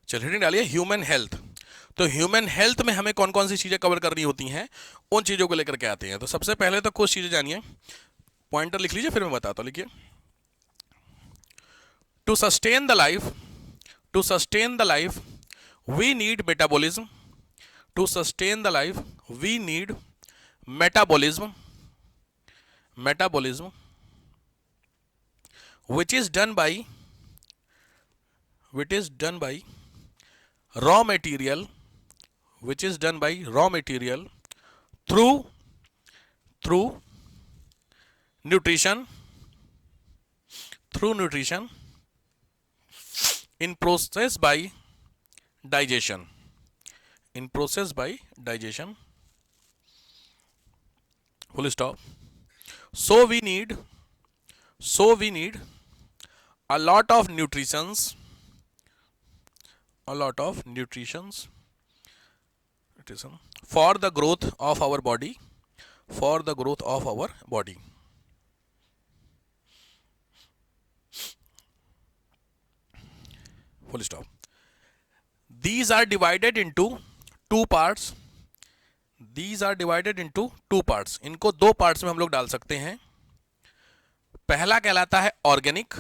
चलिए हेडिंग डालिए human health. तो ह्यूमन हेल्थ में हमें कौन कौन सी चीज़ें कवर करनी होती हैं, उन चीज़ों को लेकर के आते हैं। तो सबसे पहले तो कुछ चीज़ें जानिए, पॉइंटर लिख लीजिए फिर मैं बताता हूँ। लिखिए, to sustain the life, to sustain the life we need metabolism, to sustain the life we need metabolism, metabolism which is done by, which is done by raw material, which is done by raw material through through nutrition, through nutrition in process by digestion, in process by digestion, full stop. So we need, so we need a lot of nutritions, a lot of nutritions for the growth of our body, for the growth of our body. Full stop. These are divided into two parts, these are divided into two parts. इनको दो parts में हम लोग डाल सकते हैं। पहला कहलाता है ऑर्गेनिक,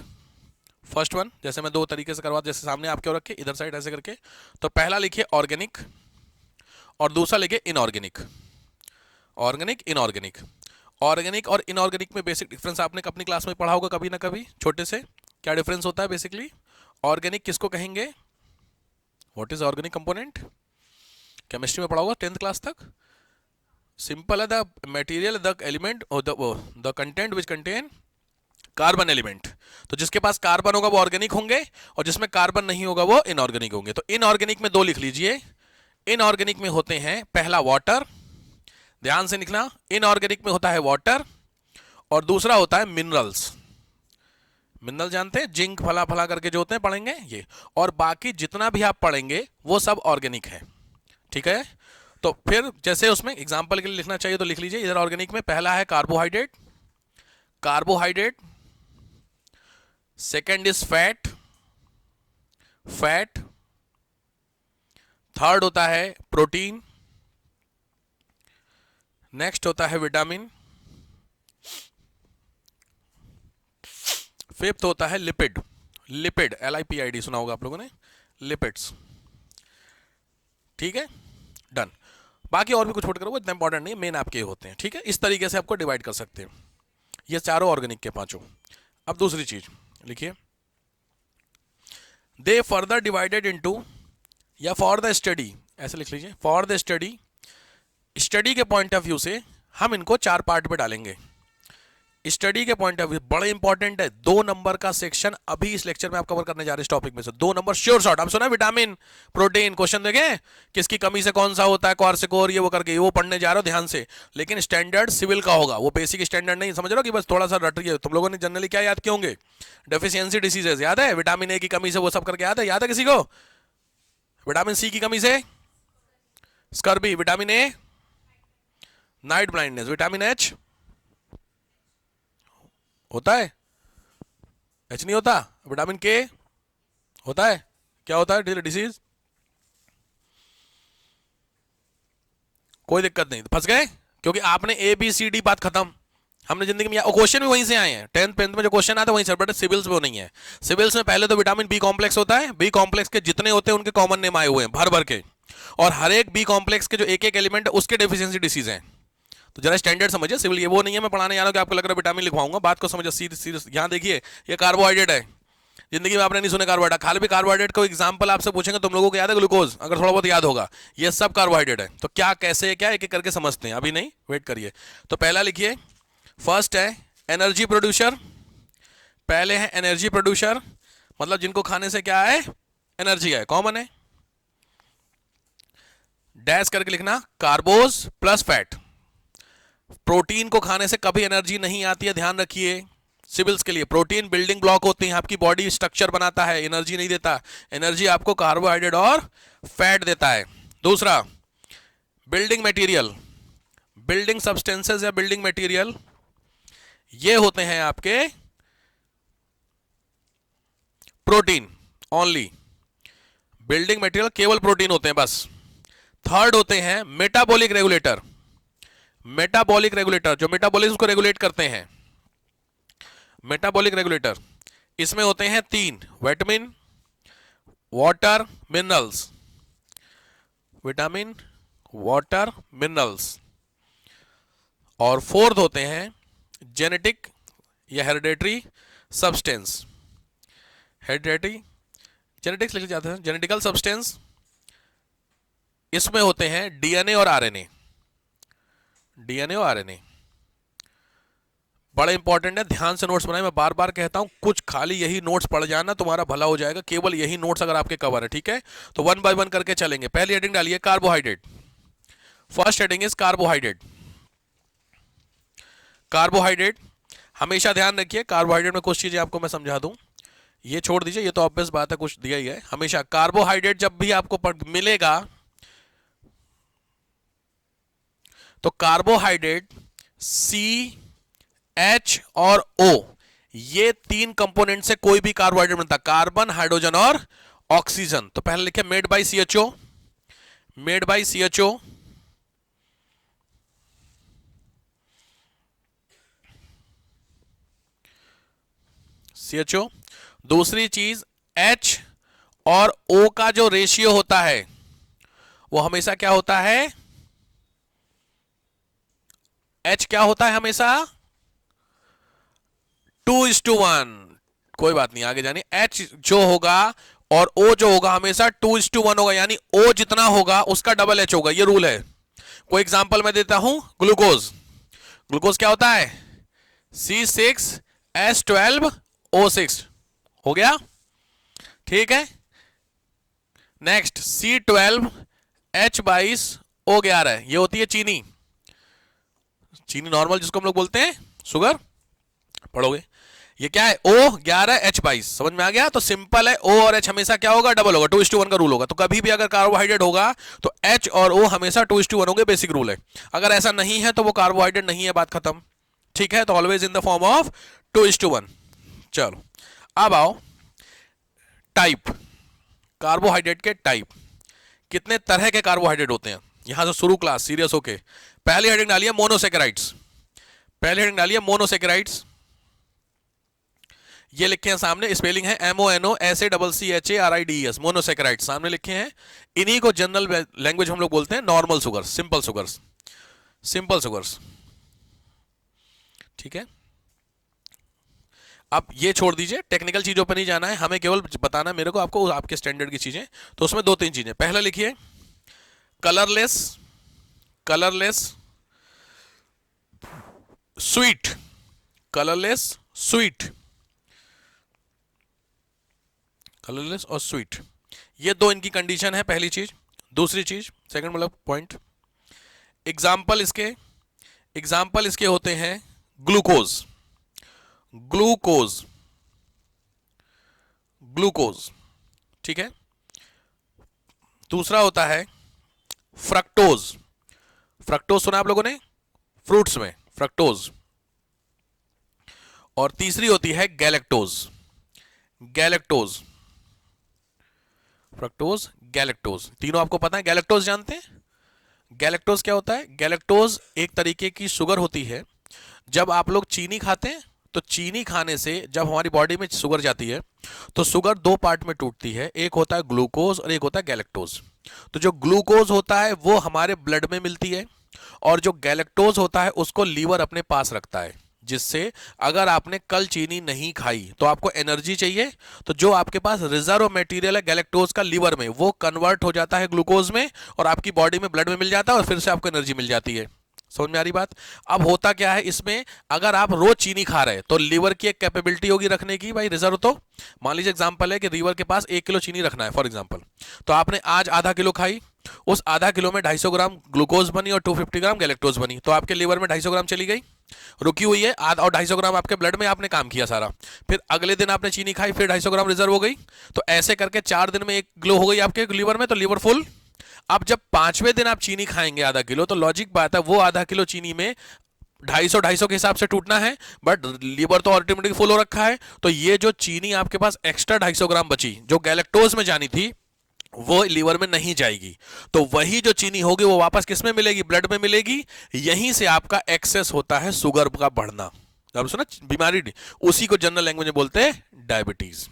फर्स्ट वन, जैसे मैं दो तरीके से करवा, जैसे सामने आपके रखे इधर साइड ऐसे करके। तो पहला लिखिए ऑर्गेनिक और दूसरा लिखिए इनऑर्गेनिक, ऑर्गेनिक इनऑर्गेनिक। ऑर्गेनिक और इनऑर्गेनिक में बेसिक डिफरेंस आपने अपनी क्लास में पढ़ा होगा कभी ना कभी छोटे से। क्या डिफरेंस होता है बेसिकली? ऑर्गेनिक किसको कहेंगे? What is organic component? Chemistry में पढ़ा होगा 10th क्लास तक। सिंपल है, द मटेरियल, द एलिमेंट और the content which contain carbon element. तो जिसके पास कार्बन होगा वो ऑर्गेनिक होंगे और जिसमें कार्बन नहीं होगा वो इनऑर्गेनिक होंगे। तो इनऑर्गेनिक में दो लिख लीजिए। इनऑर्गेनिक में होते हैं पहला वाटर, ध्यान से लिखना, इनऑर्गेनिक में होता है वाटर और दूसरा होता है मिनरल्स। मिनरल जानते हैं, जिंक फला फला करके जो होते हैं पढ़ेंगे ये, और बाकी जितना भी आप पढ़ेंगे वो सब ऑर्गेनिक है। ठीक है, तो फिर जैसे उसमें एग्जांपल के लिए लिखना चाहिए तो लिख लीजिए इधर। ऑर्गेनिक में पहला है carbohydrate, carbohydrate, second is fat, fat, third होता है प्रोटीन, नेक्स्ट होता है विटामिन, फिफ्थ होता है लिपिड, लिपिड LIPID सुना होगा आप लोगों ने, लिपिड्स। ठीक है, डन। बाकी और भी कुछ छोड़ कर वो इतना इंपॉर्टेंट नहीं, मेन आपके होते हैं। ठीक है, इस तरीके से आपको डिवाइड कर सकते हैं ये चारों ऑर्गेनिक के पांचों। अब दूसरी चीज लिखिए, दे फर्दर डिवाइडेड इनटू, या फॉर द स्टडी ऐसे लिख लीजिए, फॉर द स्टडी, स्टडी के पॉइंट ऑफ व्यू से हम इनको चार पार्ट में डालेंगे। स्टडी के पॉइंट ऑफ व्यू बड़ा इंपॉर्टेंट है। 2 नंबर का सेक्शन अभी इस लेक्चर में आप कवर करने जा रहे हैं इस टॉपिक में से। 2 नंबर श्योर शॉट। आप सुना विटामिन, प्रोटीन, क्वेश्चन देखें किसकी कमी से कौन सा होता है, क्वारसिकोर, ये वो करके वो पढ़ने जा रहे हो ध्यान से। लेकिन स्टैंडर्ड सिविल का होगा, वो बेसिक स्टैंडर्ड नहीं, समझ रहे हो कि बस थोड़ा सा रट रही है। तुम लोगों ने जनरली क्या याद किए होंगे? डेफिशिएंसी डिसीजेस याद है, विटामिन ए की कमी से वो सब करके याद है किसी को? विटामिन सी की कमी से scurvy, vitamin A night blindness, vitamin H होता है, एच नहीं होता, विटामिन के होता है, क्या होता है? डिसीज। कोई दिक्कत नहीं, फंस गए क्योंकि आपने ABCD बात खत्म। हमने जिंदगी में, क्वेश्चन भी वहीं से आए हैं, 10th में जो क्वेश्चन आते हैं वहीं से, बट सिविल्स में वो नहीं है। सिविल्स में पहले तो विटामिन बी कॉम्प्लेक्स होता है, बी कॉम्प्लेक्स के जितने होते हैं उनके कॉमन नेम आए हुए हैं भर भर के, और हर एक बी कॉम्प्लेक्स के जो एक एक एलिमेंट है उसके डेफिशिएंसी डिसीज हैं। तो जरा स्टैंडर्ड समझिए सिविल, ये वो नहीं है मैं पढ़ाने जा रहा हूं कि आपको लग रहा है विटामिन लिखवाऊंगा। बात को समझिए सीरियस। यहां देखिए, ये कार्बोहाइड्रेट है, जिंदगी में आपने नहीं सुने कार्बोहाइड्रेट। खाली भी कार्बोहाइड्रेट को एग्जांपल आपसे पूछेंगे, तुम लोगों को याद है ग्लूकोज? अगर थोड़ा बहुत याद होगा, ये सब कार्बोहाइड्रेट है। तो क्या कैसे क्या एक एक करके समझते हैं, अभी नहीं, वेट करिए। तो पहला लिखिए, फर्स्ट है एनर्जी प्रोड्यूसर। पहले है एनर्जी प्रोड्यूसर, मतलब जिनको खाने से क्या है? एनर्जी है, कॉमन है। डैश करके लिखना, कार्बोज प्लस फैट। प्रोटीन को खाने से कभी एनर्जी नहीं आती है, ध्यान रखिए। सिविल्स के लिए प्रोटीन बिल्डिंग ब्लॉक होते हैं, आपकी बॉडी स्ट्रक्चर बनाता है, एनर्जी नहीं देता। एनर्जी आपको कार्बोहाइड्रेट और फैट देता है। दूसरा, बिल्डिंग मटेरियल, बिल्डिंग सब्सटेंसेस या बिल्डिंग मटेरियल, ये होते हैं आपके प्रोटीन ओनली। बिल्डिंग मटेरियल केवल प्रोटीन होते हैं बस। थर्ड होते हैं मेटाबॉलिक रेगुलेटर। मेटाबॉलिक रेगुलेटर जो मेटाबॉलिज्म को रेगुलेट करते हैं, मेटाबॉलिक रेगुलेटर, इसमें होते हैं 3, vitamin, water, minerals, vitamin, water, minerals. और फोर्थ होते हैं जेनेटिक या हेरिडेटरी सब्सटेंस। हेरिडेटरी, जेनेटिक्स लिखे जाते हैं, जेनेटिकल सब्सटेंस। इसमें होते हैं डीएनए और आरएनए। डीएनए और आरएनए बड़ा इंपॉर्टेंट है, ध्यान से नोट्स बनाए। मैं बार बार कहता हूं कुछ खाली यही नोट्स पढ़ जाना, तुम्हारा भला हो जाएगा, केवल यही नोट्स अगर आपके कवर है, ठीक है। तो 1 बाय 1 करके चलेंगे। पहली हेडिंग डालिए carbohydrate. First heading is carbohydrate. Carbohydrate हमेशा ध्यान रखिए, कार्बोहाइड्रेट में कुछ चीजें आपको मैं समझा दूं, ये छोड़ दीजिए, ये तो ऑब्वियस बात है, कुछ दिया ही है। हमेशा कार्बोहाइड्रेट जब भी आपको मिलेगा तो कार्बोहाइड्रेट सी, एच और ओ, ये 3 कंपोनेंट से कोई भी कार्बोहाइड्रेट बनता, कार्बन, हाइड्रोजन और ऑक्सीजन। तो पहले लिखे made by CHO, made by CHO, CHO. दूसरी चीज एच और ओ का जो रेशियो होता है वो हमेशा क्या होता है, एच क्या होता है हमेशा 2:1। कोई बात नहीं, आगे जानिए। एच जो होगा और ओ जो होगा हमेशा 2:1 होगा, यानी ओ जितना होगा उसका डबल एच होगा, ये रूल है। कोई एग्जांपल मैं देता हूं, ग्लूकोज। ग्लूकोज क्या होता है C6H12O6, हो गया, ठीक है। नेक्स्ट C12H22O11, ये होती है चीनी, चीनी नॉर्मल जिसको हम लोग बोलते हैं शुगर, पढ़ोगे। ये क्या है O11H22, समझ में आ गया। तो सिंपल है, O और H हमेशा क्या होगा, डबल होगा, 2:1 का रूल होगा। तो कभी भी अगर कार्बोहाइड्रेट होगा तो H और O हमेशा 2:1 होंगे, बेसिक रूल है। अगर ऐसा नहीं है तो वो कार्बोहाइड्रेट नहीं है, बात खत्म, ठीक है। तो always in the form of 2:1। चलो अब आओ टाइप, कार्बोहाइड्रेट के टाइप। कितने तरह के कार्बोहाइड्रेट होते हैं, यहां से शुरू क्लास, सीरियस होके। पहली हेडिंग डालिए मोनोसेकेराइड्स। पहली हेडिंग डालिए मोनोसेकेराइड्स, ये लिखे हैं सामने, स्पेलिंग है MONOSACCHARIDES, मोनोसेकेराइड्स सामने लिखे हैं। इन्हीं को जनरल लैंग्वेज हम लोग बोलते हैं normal sugar, simple sugars, simple sugars, ठीक है। अब ये छोड़ दीजिए, टेक्निकल चीजों पर नहीं जाना है, हमें केवल बताना मेरे को, आपको आपके स्टैंडर्ड की चीजें। तो उसमें 2-3 चीजें, पहला लिखिए colourless, colourless sweet, colourless sweet, colourless और स्वीट, ये 2 इनकी कंडीशन है, पहली चीज। दूसरी चीज, सेकंड मतलब पॉइंट, एग्जाम्पल इसके होते हैं ग्लूकोज, ग्लूकोज, ग्लूकोज, ठीक है। दूसरा होता है फ्रक्टोज, फ्रक्टोज सुना आप लोगों ने फ्रूट्स में, फ्रक्टोज। और तीसरी होती है गैलेक्टोज, गैलेक्टोज, फ्रक्टोज, गैलेक्टोज, तीनों आपको पता है। गैलेक्टोज जानते हैं, गैलेक्टोज क्या होता है? गैलेक्टोज एक तरीके की शुगर होती है। जब आप लोग चीनी खाते हैं तो चीनी खाने से जब हमारी बॉडी में शुगर जाती है तो शुगर 2 पार्ट में टूटती है, एक होता है ग्लूकोज और एक होता है गैलेक्टोज। तो जो ग्लूकोज होता है वो हमारे ब्लड में मिलती है और जो गैलेक्टोज होता है उसको लीवर अपने पास रखता है, जिससे अगर आपने कल चीनी नहीं खाई तो आपको एनर्जी चाहिए, तो जो आपके पास रिजर्व मटेरियल है गैलेक्टोज का लीवर में, वो कन्वर्ट हो जाता है ग्लूकोज में और आपकी बॉडी में ब्लड में मिल जाता है और फिर से आपको एनर्जी मिल जाती है। समझ में आ रही बात? अब होता क्या है इसमें, अगर आप रोज चीनी खा रहे हैं तो लीवर की एक कैपेबिलिटी होगी रखने की, भाई रिजर्व। तो मान लीजिए एग्जांपल है कि लीवर के पास 1 किलो चीनी रखना है फॉर एग्जांपल, तो आपने आज आधा किलो खाई, उस आधा किलो में 250 ग्राम ग्लूकोज बनी और 250 ग्राम गैलेक्टोज बनी, तो आपके लीवर में 250 ग्राम चली गई, रुकी हुई है, आधा और 250 ग्राम आपके ब्लड में, आपने काम किया सारा। फिर अगले दिन आपने चीनी खाई, फिर 250 ग्राम रिजर्व हो गई, तो ऐसे करके 4 दिन में 1 किलो हो गई आपके लीवर में, तो लीवर फुल। अब जब 5वें दिन आप चीनी खाएंगे आधा किलो, तो लॉजिक बात है वो आधा किलो चीनी में 250 के हिसाब से टूटना है, बट लीवर तो ऑटोमेटिक फुल हो रखा है। तो ये जो चीनी आपके पास एक्स्ट्रा 250 ग्राम बची जो गैलेक्टोज में जानी थी, वो लीवर में नहीं जाएगी, तो वही जो चीनी होगी वो वापस किस में मिलेगी, ब्लड में मिलेगी। यहीं से आपका एक्सेस होता है शुगर का बढ़ना, जब सुना बीमारी, उसी को जनरल लैंग्वेज में बोलते हैं डायबिटीज।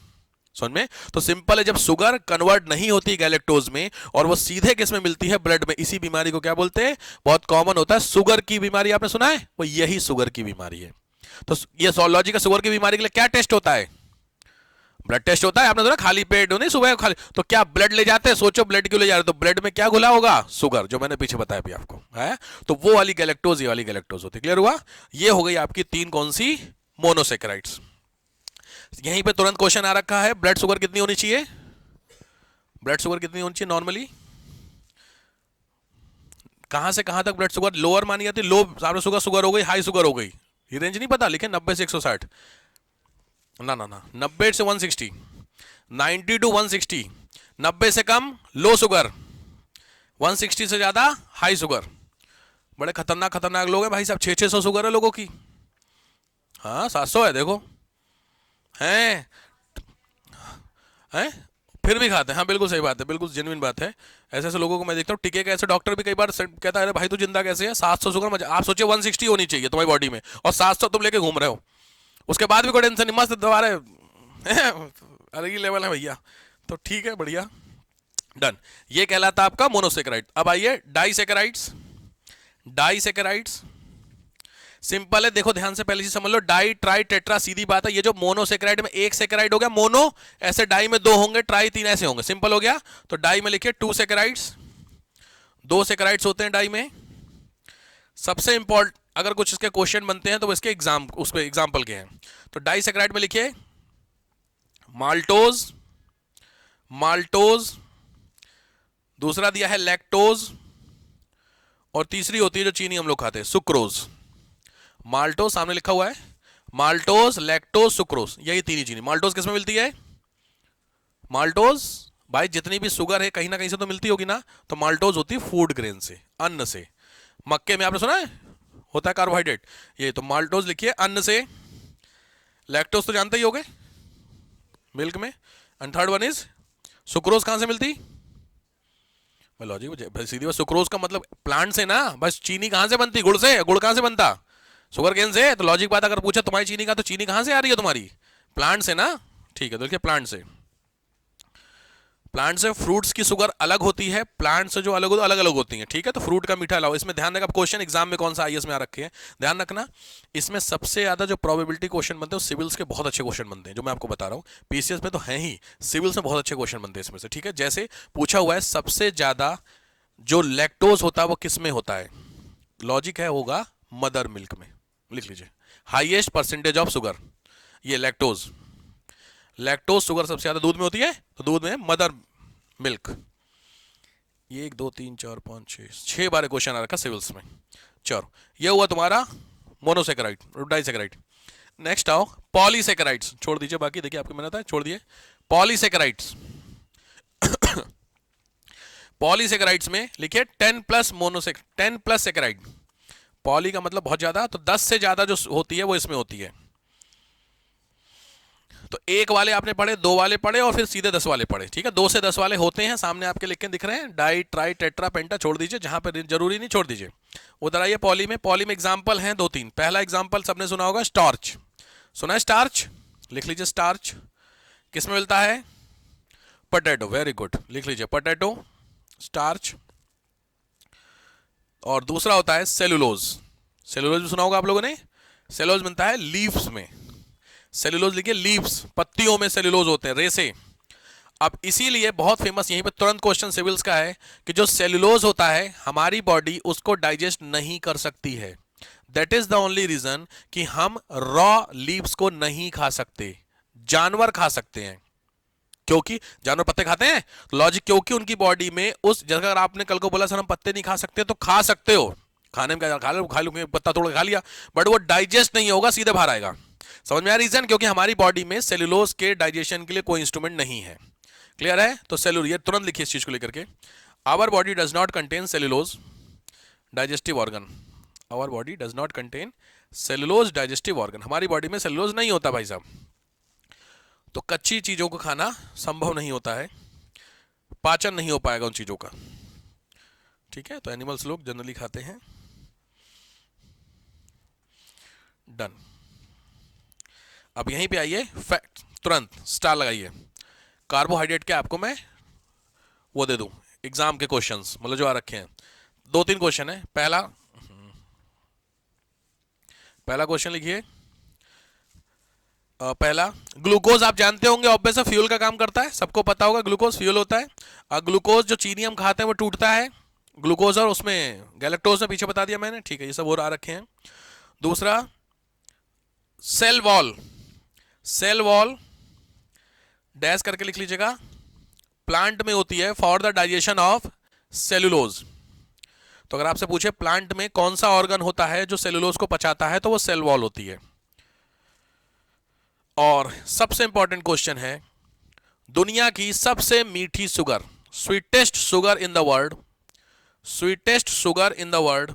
समझ में? तो सिंपल है, जब शुगर कन्वर्ट नहीं होती गैलेक्टोज में और वो सीधे किस में मिलती है, ब्लड में, इसी बीमारी को क्या बोलते हैं, बहुत कॉमन होता है शुगर की बीमारी, आपने सुना है, वो यही शुगर की बीमारी है। तो ये लॉजिक शुगर की बीमारी के लिए क्या टेस्ट होता है, ब्लड टेस्ट होता है। आपने सुना खाली पेट नहीं सुबह खाली, तो क्या ब्लड ले जाते हैं, सोचो ब्लड क्यों ले जा रहे हो, तो ब्लड में क्या घुला होगा, शुगर, जो मैंने पीछे बताया भी आपको है। तो वो वाली गैलेक्टोज, ये वाली गैलेक्टोज होती है। क्लियर हुआ? ये हो गई आपकी तीन कौन सी, मोनोसेक्राइड्स। यहीं पे तुरंत क्वेश्चन आ रखा है, ब्लड शुगर कितनी होनी चाहिए, ब्लड शुगर कितनी होनी चाहिए नॉर्मली, कहां से कहां तक ब्लड शुगर लोअर मानी जाती है, लो सामने शुगर हो गई, हाई शुगर हो गई, ये रेंज नहीं पता, लेकिन 90 से 160, ना 90 से 160, 90 टू 160, 90 से कम लो शुगर, 160 से ज्यादा हाई शुगर। बड़े खतरनाक खतरनाक लोग हैं भाई साहब, 600 शुगर है लोगों की, हाँ 700 है देखो, हैं हैं फिर भी खाते हैं, हाँ बिल्कुल सही बात है, बिल्कुल जेन्युइन बात है। ऐसे ऐसे लोगों को मैं देखता हूँ, टीके के ऐसे डॉक्टर भी कई बार कहता है भाई तू जिंदा कैसे है, 700 शुगर, आप सोचिए 160 होनी चाहिए तुम्हारी बॉडी में और 700 तुम लेके घूम रहे हो, उसके बाद भी कोई टेंशन नहीं, मस्त दवा रहे, अलग ही लेवल है भैया। तो ठीक है, बढ़िया, डन। ये कहलाता आपका मोनोसेक्राइड। अब आइए डाइसेक्राइड्स। डाइसेक्राइड्स सिंपल है, देखो ध्यान से पहले चीज समझ लो, डाई ट्राई टेट्रा, सीधी बात है। ये जो मोनोसेक्राइड में एक सेक्राइड हो गया मोनो, ऐसे डाई में दो होंगे, ट्राई तीन ऐसे होंगे, सिंपल हो गया। तो डाई में लिखिए 2 सेक्राइड्स, 2 सेक्राइड्स होते हैं डाई में। सबसे इंपॉर्टेंट अगर कुछ इसके क्वेश्चन बनते हैं तो इसके उस पे एग्जांपल के हैं। तो डाई सेक्राइड में लिखिए माल्टोज, माल्टोज, दूसरा दिया है लैक्टोज, और तीसरी होती है जो चीनी हम लोग खाते हैं, सुक्रोज। माल्टोज सामने लिखा हुआ है, माल्टोज, लैक्टोज, सुक्रोज, यही तीन ही चीनी। माल्टोज किस में मिलती है, माल्टोज भाई जितनी भी शुगर है कहीं ना कहीं से तो मिलती होगी ना, तो माल्टोज होती है फूड ग्रेन से, अन्न से। मक्के में आपने सुना है होता है कार्बोहाइड्रेट, ये तो माल्टोज लिखिए अन्न से। लैक्टोज तो जानते ही होगे मिल्क में, and third one is sucrose, कहां से मिलती, लॉजिक सीधी बात, सुक्रोज का मतलब प्लांट से ना, बस चीनी कहां से बनती, गुड़ से, गुड़ कहां से बनता, शुगर केन से। तो लॉजिक बात अगर पूछा तुम्हारी चीनी का, तो चीनी कहां से आ रही है तुम्हारी, प्लांट से ना, ठीक है। तो देखिए प्लांट से, प्लांट से। फ्रूट्स की शुगर अलग होती है, प्लांट से जो अलग होती है अलग अलग होती है, ठीक है। तो फ्रूट का मीठा लाओ, इसमें ध्यान रखना, क्वेश्चन एग्जाम में कौन सा आईएएस में आ रखे हैं, ध्यान रखना। इसमें सबसे ज्यादा जो प्रोबेबिलिटी क्वेश्चन बनते हैं सिविल्स के बहुत अच्छे क्वेश्चन बनते हैं, जो मैं आपको बता रहा हूँ। पीसीएस में तो है ही, सिविल्स में बहुत अच्छे क्वेश्चन बनते हैं इसमें से, ठीक है। जैसे पूछा हुआ है सबसे ज्यादा जो लैक्टोज होता है वो किस में होता है, लॉजिक है होगा मदर मिल्क में, लिख लीजिए हाईएस्ट परसेंटेज ऑफ शुगर, ये लैक्टोज, लैक्टोज शुगर सबसे ज्यादा दूध में होती है, तो दूध में मदर मिल्क। ये 1 2 3 4 5 6 बार क्वेश्चन आ रखा सिविल्स में। चलो ये हुआ तुम्हारा मोनोसेक्राइड, डाइसेक्राइड। नेक्स्ट आओ पॉलीसेक्राइड्स, छोड़ दीजिए बाकी, देखिए आपको मैंने था छोड़ दिए। पॉलीसेक्राइड्स, पॉलीसेक्राइड्स में लिखिए 10 प्लस सेक्राइड। पॉली का मतलब बहुत ज्यादा, तो 10 से ज्यादा जो होती है वो इसमें होती है। तो 1 वाले आपने पढ़े, 2 वाले पढ़े और फिर सीधे 10 वाले पढ़े, ठीक है। 2 से 10 वाले होते हैं, सामने आपके लिख के दिख रहे हैं, डाई ट्राई टेट्रा पेंटा, छोड़ दीजिए जहां पर जरूरी नहीं छोड़ दीजिए। उधर आइए पॉली में। पॉली में एग्जाम्पल हैं 2-3। पहला एग्जाम्पल सबने सुना होगा स्टार्च, सुना है स्टार्च, लिख लीजिए स्टार्च किस में मिलता है, पोटैटो, वेरी गुड, लिख लीजिए पोटैटो, स्टार्च। और दूसरा होता है सेलुलोज, सेलुलोज भी सुना होगा आप लोगों ने, सेलुलोज मिलता है लीव्स में, सेलुलोज लिखिए लीव्स, पत्तियों में सेलुलोज होते हैं, रेसे। अब इसीलिए बहुत फेमस, यहीं पे तुरंत क्वेश्चन सिविल्स का है कि जो सेलुलोज होता है हमारी बॉडी उसको डाइजेस्ट नहीं कर सकती है। That is the only reason कि हम रॉ लीव्स को नहीं खा सकते, जानवर खा सकते हैं। क्योंकि जानवर पत्ते खाते हैं, लॉजिक क्योंकि उनकी बॉडी में उस जगह, अगर आपने कल को बोला सर हम पत्ते नहीं खा सकते, तो खा सकते हो, खाने में क्या खा लो पत्ता तोड़ के खा लिया, बट वो डाइजेस्ट नहीं होगा, सीधे बाहर आएगा। समझ में आया रीजन, क्योंकि हमारी बॉडी में सेलुलोज के डाइजेशन के लिए कोई इंस्ट्रूमेंट नहीं है। क्लियर है? तो सेलुलोज, ये तुरंत लिखिए इस चीज को लेकर के, our body does not contain cellulose digestive organ, our body does not contain cellulose digestive organ, हमारी बॉडी में सेलुलोज नहीं होता भाई साहब। तो कच्ची चीजों को खाना संभव नहीं होता है, पाचन नहीं हो पाएगा उन चीजों का। ठीक है, तो एनिमल्स लोग जनरली खाते हैं। डन। अब यहीं पे आइए, फैक्ट, तुरंत स्टार लगाइए। कार्बोहाइड्रेट के आपको मैं वो दे दूं, एग्जाम के क्वेश्चंस, मतलब जो आ रखे हैं। 2-3 क्वेश्चन है। पहला क्वेश्चन लिखिए। पहला, ग्लूकोज आप जानते होंगे, ऑब्वियस है फ्यूल का काम करता है, सबको पता होगा ग्लूकोज फ्यूल होता है। ग्लूकोज जो चीनी हम खाते हैं वो टूटता है, ग्लूकोज और उसमें गैलेक्टोज में पीछे बता दिया मैंने। ठीक है, ये सब और आ रखे हैं। दूसरा, cell wall, cell wall dash करके लिख लीजिएगा, प्लांट में होती है for the digestion of cellulose. तो अगर आपसे पूछे प्लांट में कौन सा ऑर्गन होता है जो सेलुलोज को पचाता है, तो वो सेल वॉल होती है। और सबसे इंपॉर्टेंट क्वेश्चन है, दुनिया की सबसे मीठी sugar, sweetest sugar in the world, sweetest sugar in the world,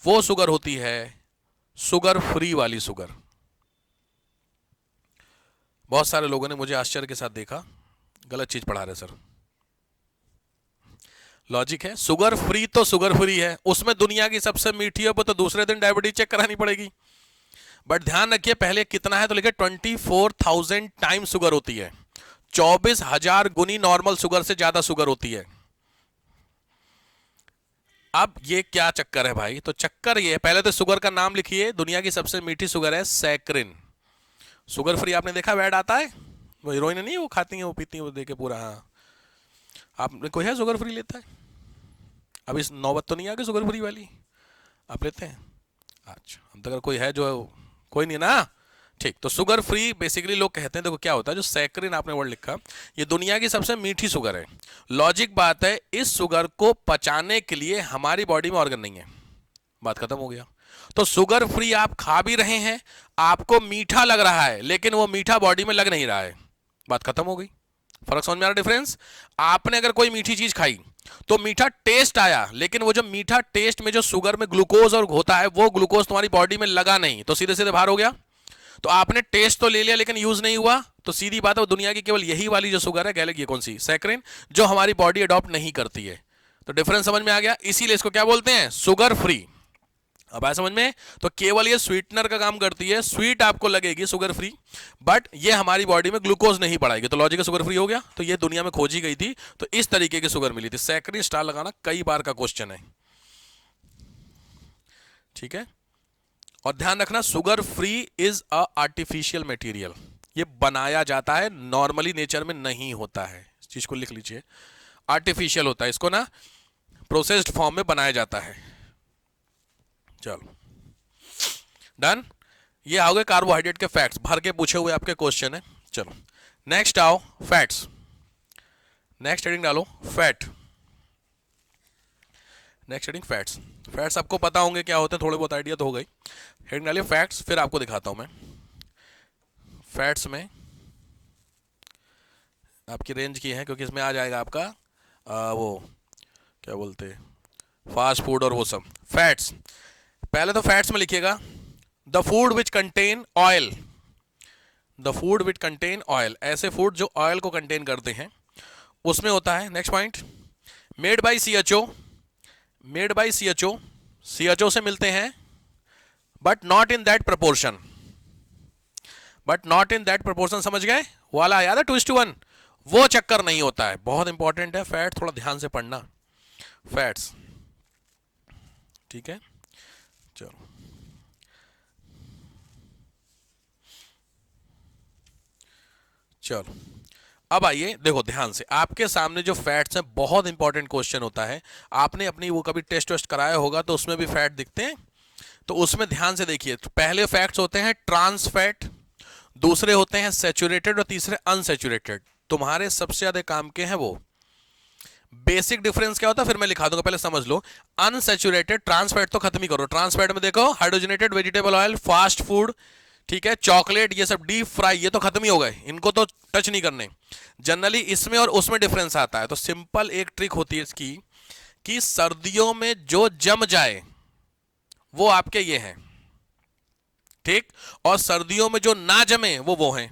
वो शुगर होती है शुगर फ्री वाली शुगर। बहुत सारे लोगों ने मुझे आश्चर्य के साथ देखा, गलत चीज पढ़ा रहे सर। लॉजिक है, शुगर फ्री तो शुगर फ्री है, उसमें दुनिया की सबसे मीठी है वो तो दूसरे दिन डायबिटीज चेक करानी पड़ेगी। बट ध्यान रखिए पहले कितना है, तो लिखे 24,000 टाइम्स शुगर होती है, 24,000 गुनी नॉर्मल शुगर से ज्यादा शुगर होती है। अब ये क्या चक्कर है भाई, तो चक्कर ये, पहले तो शुगर का नाम लिखिए, दुनिया की सबसे मीठी शुगर है सैकरिन। शुगर फ्री आपने देखा ऐड आता है, वो हीरोइन नहीं, वो खाती है वो पीती है वो देके पूरा। हाँ, आपने कोई है शुगर फ्री लेता है? अब इस नौबत तो नहीं आ गई शुगर फ्री वाली, आप लेते हैं? अच्छा, हम तो अगर कोई है जो, कोई नहीं ना, ठीक। तो शुगर फ्री बेसिकली लोग कहते हैं, देखो क्या होता है, जो सैकरिन आपने वर्ड लिखा, ये दुनिया की सबसे मीठी शुगर है। लॉजिक बात है, इस शुगर को पचाने के लिए हमारी बॉडी में ऑर्गन नहीं है, बात खत्म हो गया। तो शुगर फ्री आप खा भी रहे हैं, आपको मीठा लग रहा है, लेकिन वो मीठा बॉडी में लग नहीं रहा है, बात खत्म हो गई। फर्क समझ में आ रहा डिफरेंस? आपने अगर कोई मीठी चीज खाई तो मीठा टेस्ट आया, लेकिन वो जो मीठा टेस्ट में जो शुगर में ग्लूकोज और होता है, वो ग्लूकोज तुम्हारी बॉडी में लगा नहीं, तो सीधे सीधे बाहर हो गया। तो आपने टेस्ट तो ले लिया लेकिन यूज नहीं हुआ, तो सीधी बात है वो दुनिया की केवल यही वाली जो शुगर है, गैलेक, ये कौन सी, सैकरिन, जो हमारी बॉडी अडॉप्ट नहीं करती है। तो डिफरेंस समझ में आ गया, इसीलिए इसको क्या बोलते हैं, शुगर फ्री। अब आया समझ में? तो केवल ये स्वीटनर का काम करती है, स्वीट आपको लगेगी शुगर फ्री, बट ये हमारी बॉडी में ग्लूकोज नहीं बढ़ाएगी, तो लॉजिक शुगर फ्री हो गया। तो ये दुनिया में खोजी गई थी, तो इस तरीके की शुगर मिली थी। सैकरिन स्टार लगाना कई बार का क्वेश्चन है, ठीक है। और ध्यान रखना, sugar free is a artificial material, ये बनाया जाता है, नॉर्मली नेचर में नहीं होता है, इस चीज को लिख लीजिए, आर्टिफिशियल होता है, इसको ना प्रोसेस्ड फॉर्म में बनाया जाता है। चलो डन, ये आओगे कार्बोहाइड्रेट के फैक्ट्स, भर के पूछे हुए आपके क्वेश्चन है। चलो नेक्स्ट आओ, फैट्स, नेक्स्ट हेडिंग डालो fat, next heading fats. Fats आपको पता होंगे क्या होते हैं, थोड़े बहुत आइडिया तो हो गई। हेडिंग डालिए फैट्स, फिर आपको दिखाता हूं मैं। फैट्स में आपकी रेंज की है, क्योंकि इसमें आ जाएगा आपका वो क्या बोलते हैं, फास्ट फूड और वो सब। फैट्स, पहले तो फैट्स में लिखिएगा, the food which contain oil, the food which contain oil, ऐसे फूड जो ऑयल को कंटेन करते हैं, उसमें होता है। Next point, made by CHO, made by CHO, CHO से मिलते हैं, but not in that proportion, but not in that proportion, समझ गए वाला, याद है 2:1, वो चक्कर नहीं होता है। बहुत इंपॉर्टेंट है फैट, थोड़ा ध्यान से पढ़ना फैट्स, ठीक है। चलो चलो अब आइए, देखो ध्यान से, आपके सामने जो फैट्स हैं, बहुत इंपॉर्टेंट क्वेश्चन होता है। आपने अपनी वो कभी टेस्ट वेस्ट कराया होगा, तो उसमें भी फैट दिखते हैं, तो उसमें ध्यान से देखिए। पहले फैट्स होते हैं ट्रांस फैट, दूसरे होते हैं सैचुरेटेड, और तीसरे अनसैचुरेटेड। तुम्हारे सबसे ज्यादा काम के हैं वो। बेसिक डिफरेंस क्या होता है फिर मैं लिखा दूंगा, पहले समझ लो। अनसैचुरेटेड, ट्रांस फैट तो खत्म ही करो, ट्रांस फैट में देखो hydrogenated vegetable oil, fast food, ठीक है, चॉकलेट, ये सब डीप फ्राई, ये तो खत्म ही हो गए, इनको तो टच नहीं करने। जनरली इसमें और उसमें डिफरेंस आता है। तो सिंपल एक ट्रिक होती है इसकी, कि सर्दियों में जो जम जाए वो आपके ये हैं, ठीक, और सर्दियों में जो ना जमे वो हैं।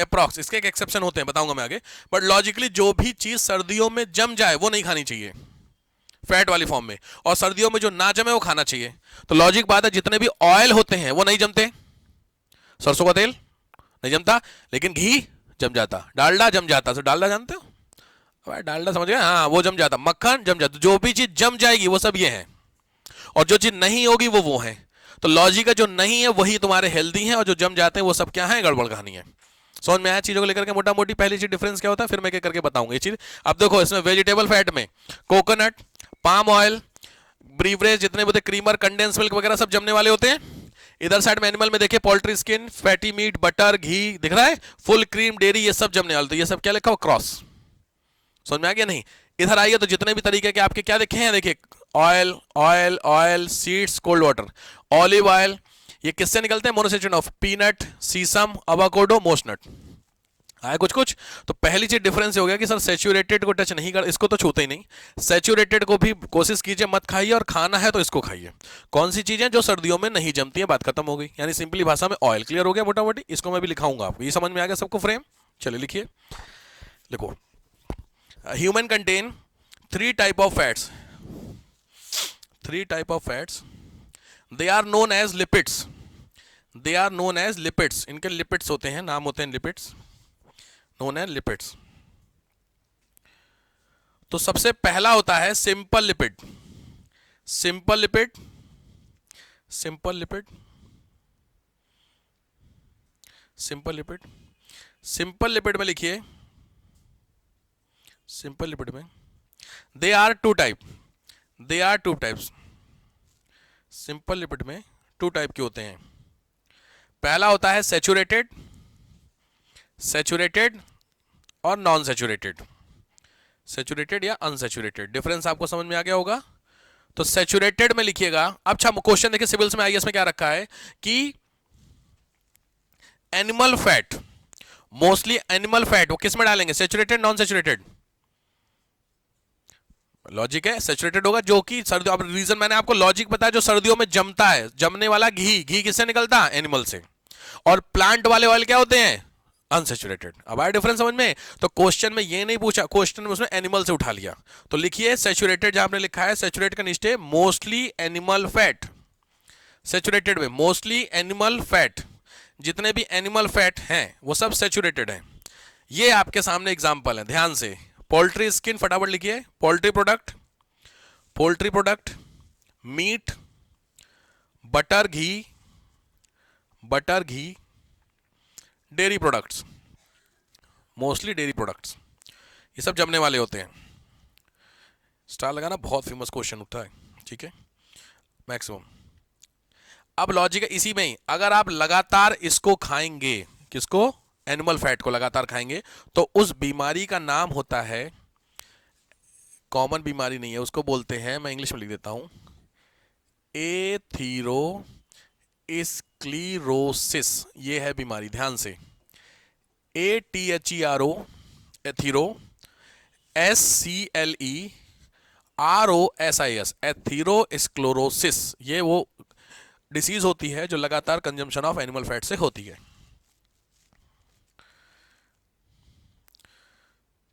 अप्रॉक्स, इसके एक एक्सेप्शन होते हैं, बताऊंगा मैं आगे, बट लॉजिकली जो भी चीज सर्दियों में जम जाए वो नहीं खानी चाहिए फैट वाली फॉर्म में, और सर्दियों में जो ना जमे वो खाना चाहिए। तो लॉजिक बात है, जितने भी ऑयल होते हैं वो नहीं जमते, सरसों का तेल नहीं जमता, लेकिन घी जम जाता, डालडा जम जाता। तो डालडा जानते हो, भाई डालडा समझ गए, हाँ वो जम जाता, मक्खन जम जाता, जो भी चीज जम जाएगी वो सब ये है, और जो चीज नहीं होगी वो है। तो लॉजिक का जो नहीं है वही तुम्हारे हेल्दी है, और जो जम जाते हैं वो सब क्या है, गड़बड़ कहानी है। समझ में आया चीजों को लेकर के मोटा मोटी? पहली चीज डिफरेंस क्या होता है, फिर मैं क्या करके बताऊंगा ये चीज। अब देखो इसमें वेजिटेबल फैट में कोकोनट, पाम ऑयल, ब्रीवरेज, जितने भी क्रीमर, कंडेंस मिल्क वगैरह सब जमने वाले होते हैं। इधर साइड में एनिमल में देखिए poultry skin, fatty meat, butter, घी दिख रहा है, फुल क्रीम, डेयरी, ये सब जमने वाले। तो ये सब क्या लिखा हो, क्रॉस। समझ में आ गया नहीं? इधर आइए तो जितने भी तरीके के आपके क्या देखे हैं, देखिए oil oil oil, seeds, cold water, olive oil, ये किससे निकलते हैं, मोनोसेचुरेट ऑफ पीनट, सीसम, अवाकोडो, मोस्टनट। आया कुछ कुछ? तो पहली चीज डिफरेंस हो गया कि सर सैचुरेटेड को टच नहीं कर, इसको तो छूते ही नहीं, सैचुरेटेड को भी कोशिश कीजिए मत खाइए, और खाना है तो इसको खाइए। कौन सी चीजें जो सर्दियों में नहीं जमती है, बात खत्म हो गई। यानी सिंपली भाषा में ऑयल क्लियर हो गया मोटा मोटी। इसको मैं भी लिखाऊंगा, आपको ये समझ में आ गया सबको फ्रेम? चलिए लिखिए, लिखो। Human contain 3 type of fats, 3 type of fats, they are known as lipids, they are known as lipids. इनके लिपिड्स होते हैं, नाम होते हैं लिपिड्स, नोन एज लिपिड्स। तो सबसे पहला होता है simple lipid, simple lipid, simple lipid, simple lipid. Simple lipid में लिखिए, सिंपल लिपिड में they are 2 type, they are 2 types. Simple lipid में 2 टाइप के होते हैं। पहला होता है सैचुरेटेड, सैचुरेटेड और नॉन सैचुरेटेड, सैचुरेटेड या अनसैचुरेटेड। डिफरेंस आपको समझ में आ गया होगा? तो सैचुरेटेड में लिखिएगा। अच्छा क्वेश्चन देखिए सिविल्स में, आईएएस में क्या रखा है कि animal fat, mostly animal fat वो किस में डालेंगे, सैचुरेटेड, नॉन सैचुरेटेड? लॉजिक है सैचुरेटेड होगा, जो कि सर्दियों, अब रीजन मैंने आपको लॉजिक बताया, जो सर्दियों में जमता है, जमने वाला घी, घी किससे निकलता है, एनिमल से। और प्लांट वाले ऑयल क्या होते हैं, अनसैचुरेटेड। अब आया डिफरेंस समझ में? तो क्वेश्चन में ये नहीं पूछा, क्वेश्चन में उसने एनिमल से उठा लिया। तो लिखिए सैचुरेटेड, जहां आपने लिखा है सैचुरेट का नीचे मोस्टली एनिमल फैट, सैचुरेटेड में मोस्टली एनिमल फैट, जितने भी एनिमल फैट हैं वो सब सैचुरेटेड हैं। ये आपके सामने एग्जांपल है, ध्यान से। पोल्ट्री स्किन, फटाफट लिखिए, poultry product, poultry product, meat, butter घी, बटर घी, dairy products, mostly dairy products, ये सब जमने वाले होते हैं। स्टार लगाना, बहुत फेमस क्वेश्चन उठता है, ठीक है, मैक्सिमम। अब लॉजिक है इसी में ही, अगर आप लगातार इसको खाएंगे, किसको, एनिमल फैट को लगातार खाएंगे, तो उस बीमारी का नाम होता है, कॉमन बीमारी नहीं है, उसको बोलते हैं, मैं इंग्लिश में लिख देता हूं, एथीरोस्क्लेरोसिस। ये है बीमारी, ध्यान से, ATHERO, एथीरो, SCLEROSIS, एथीरोस्क्लेरोसिस। ये वो डिसीज होती है जो लगातार कंजम्पशन ऑफ एनिमल फैट से होती है।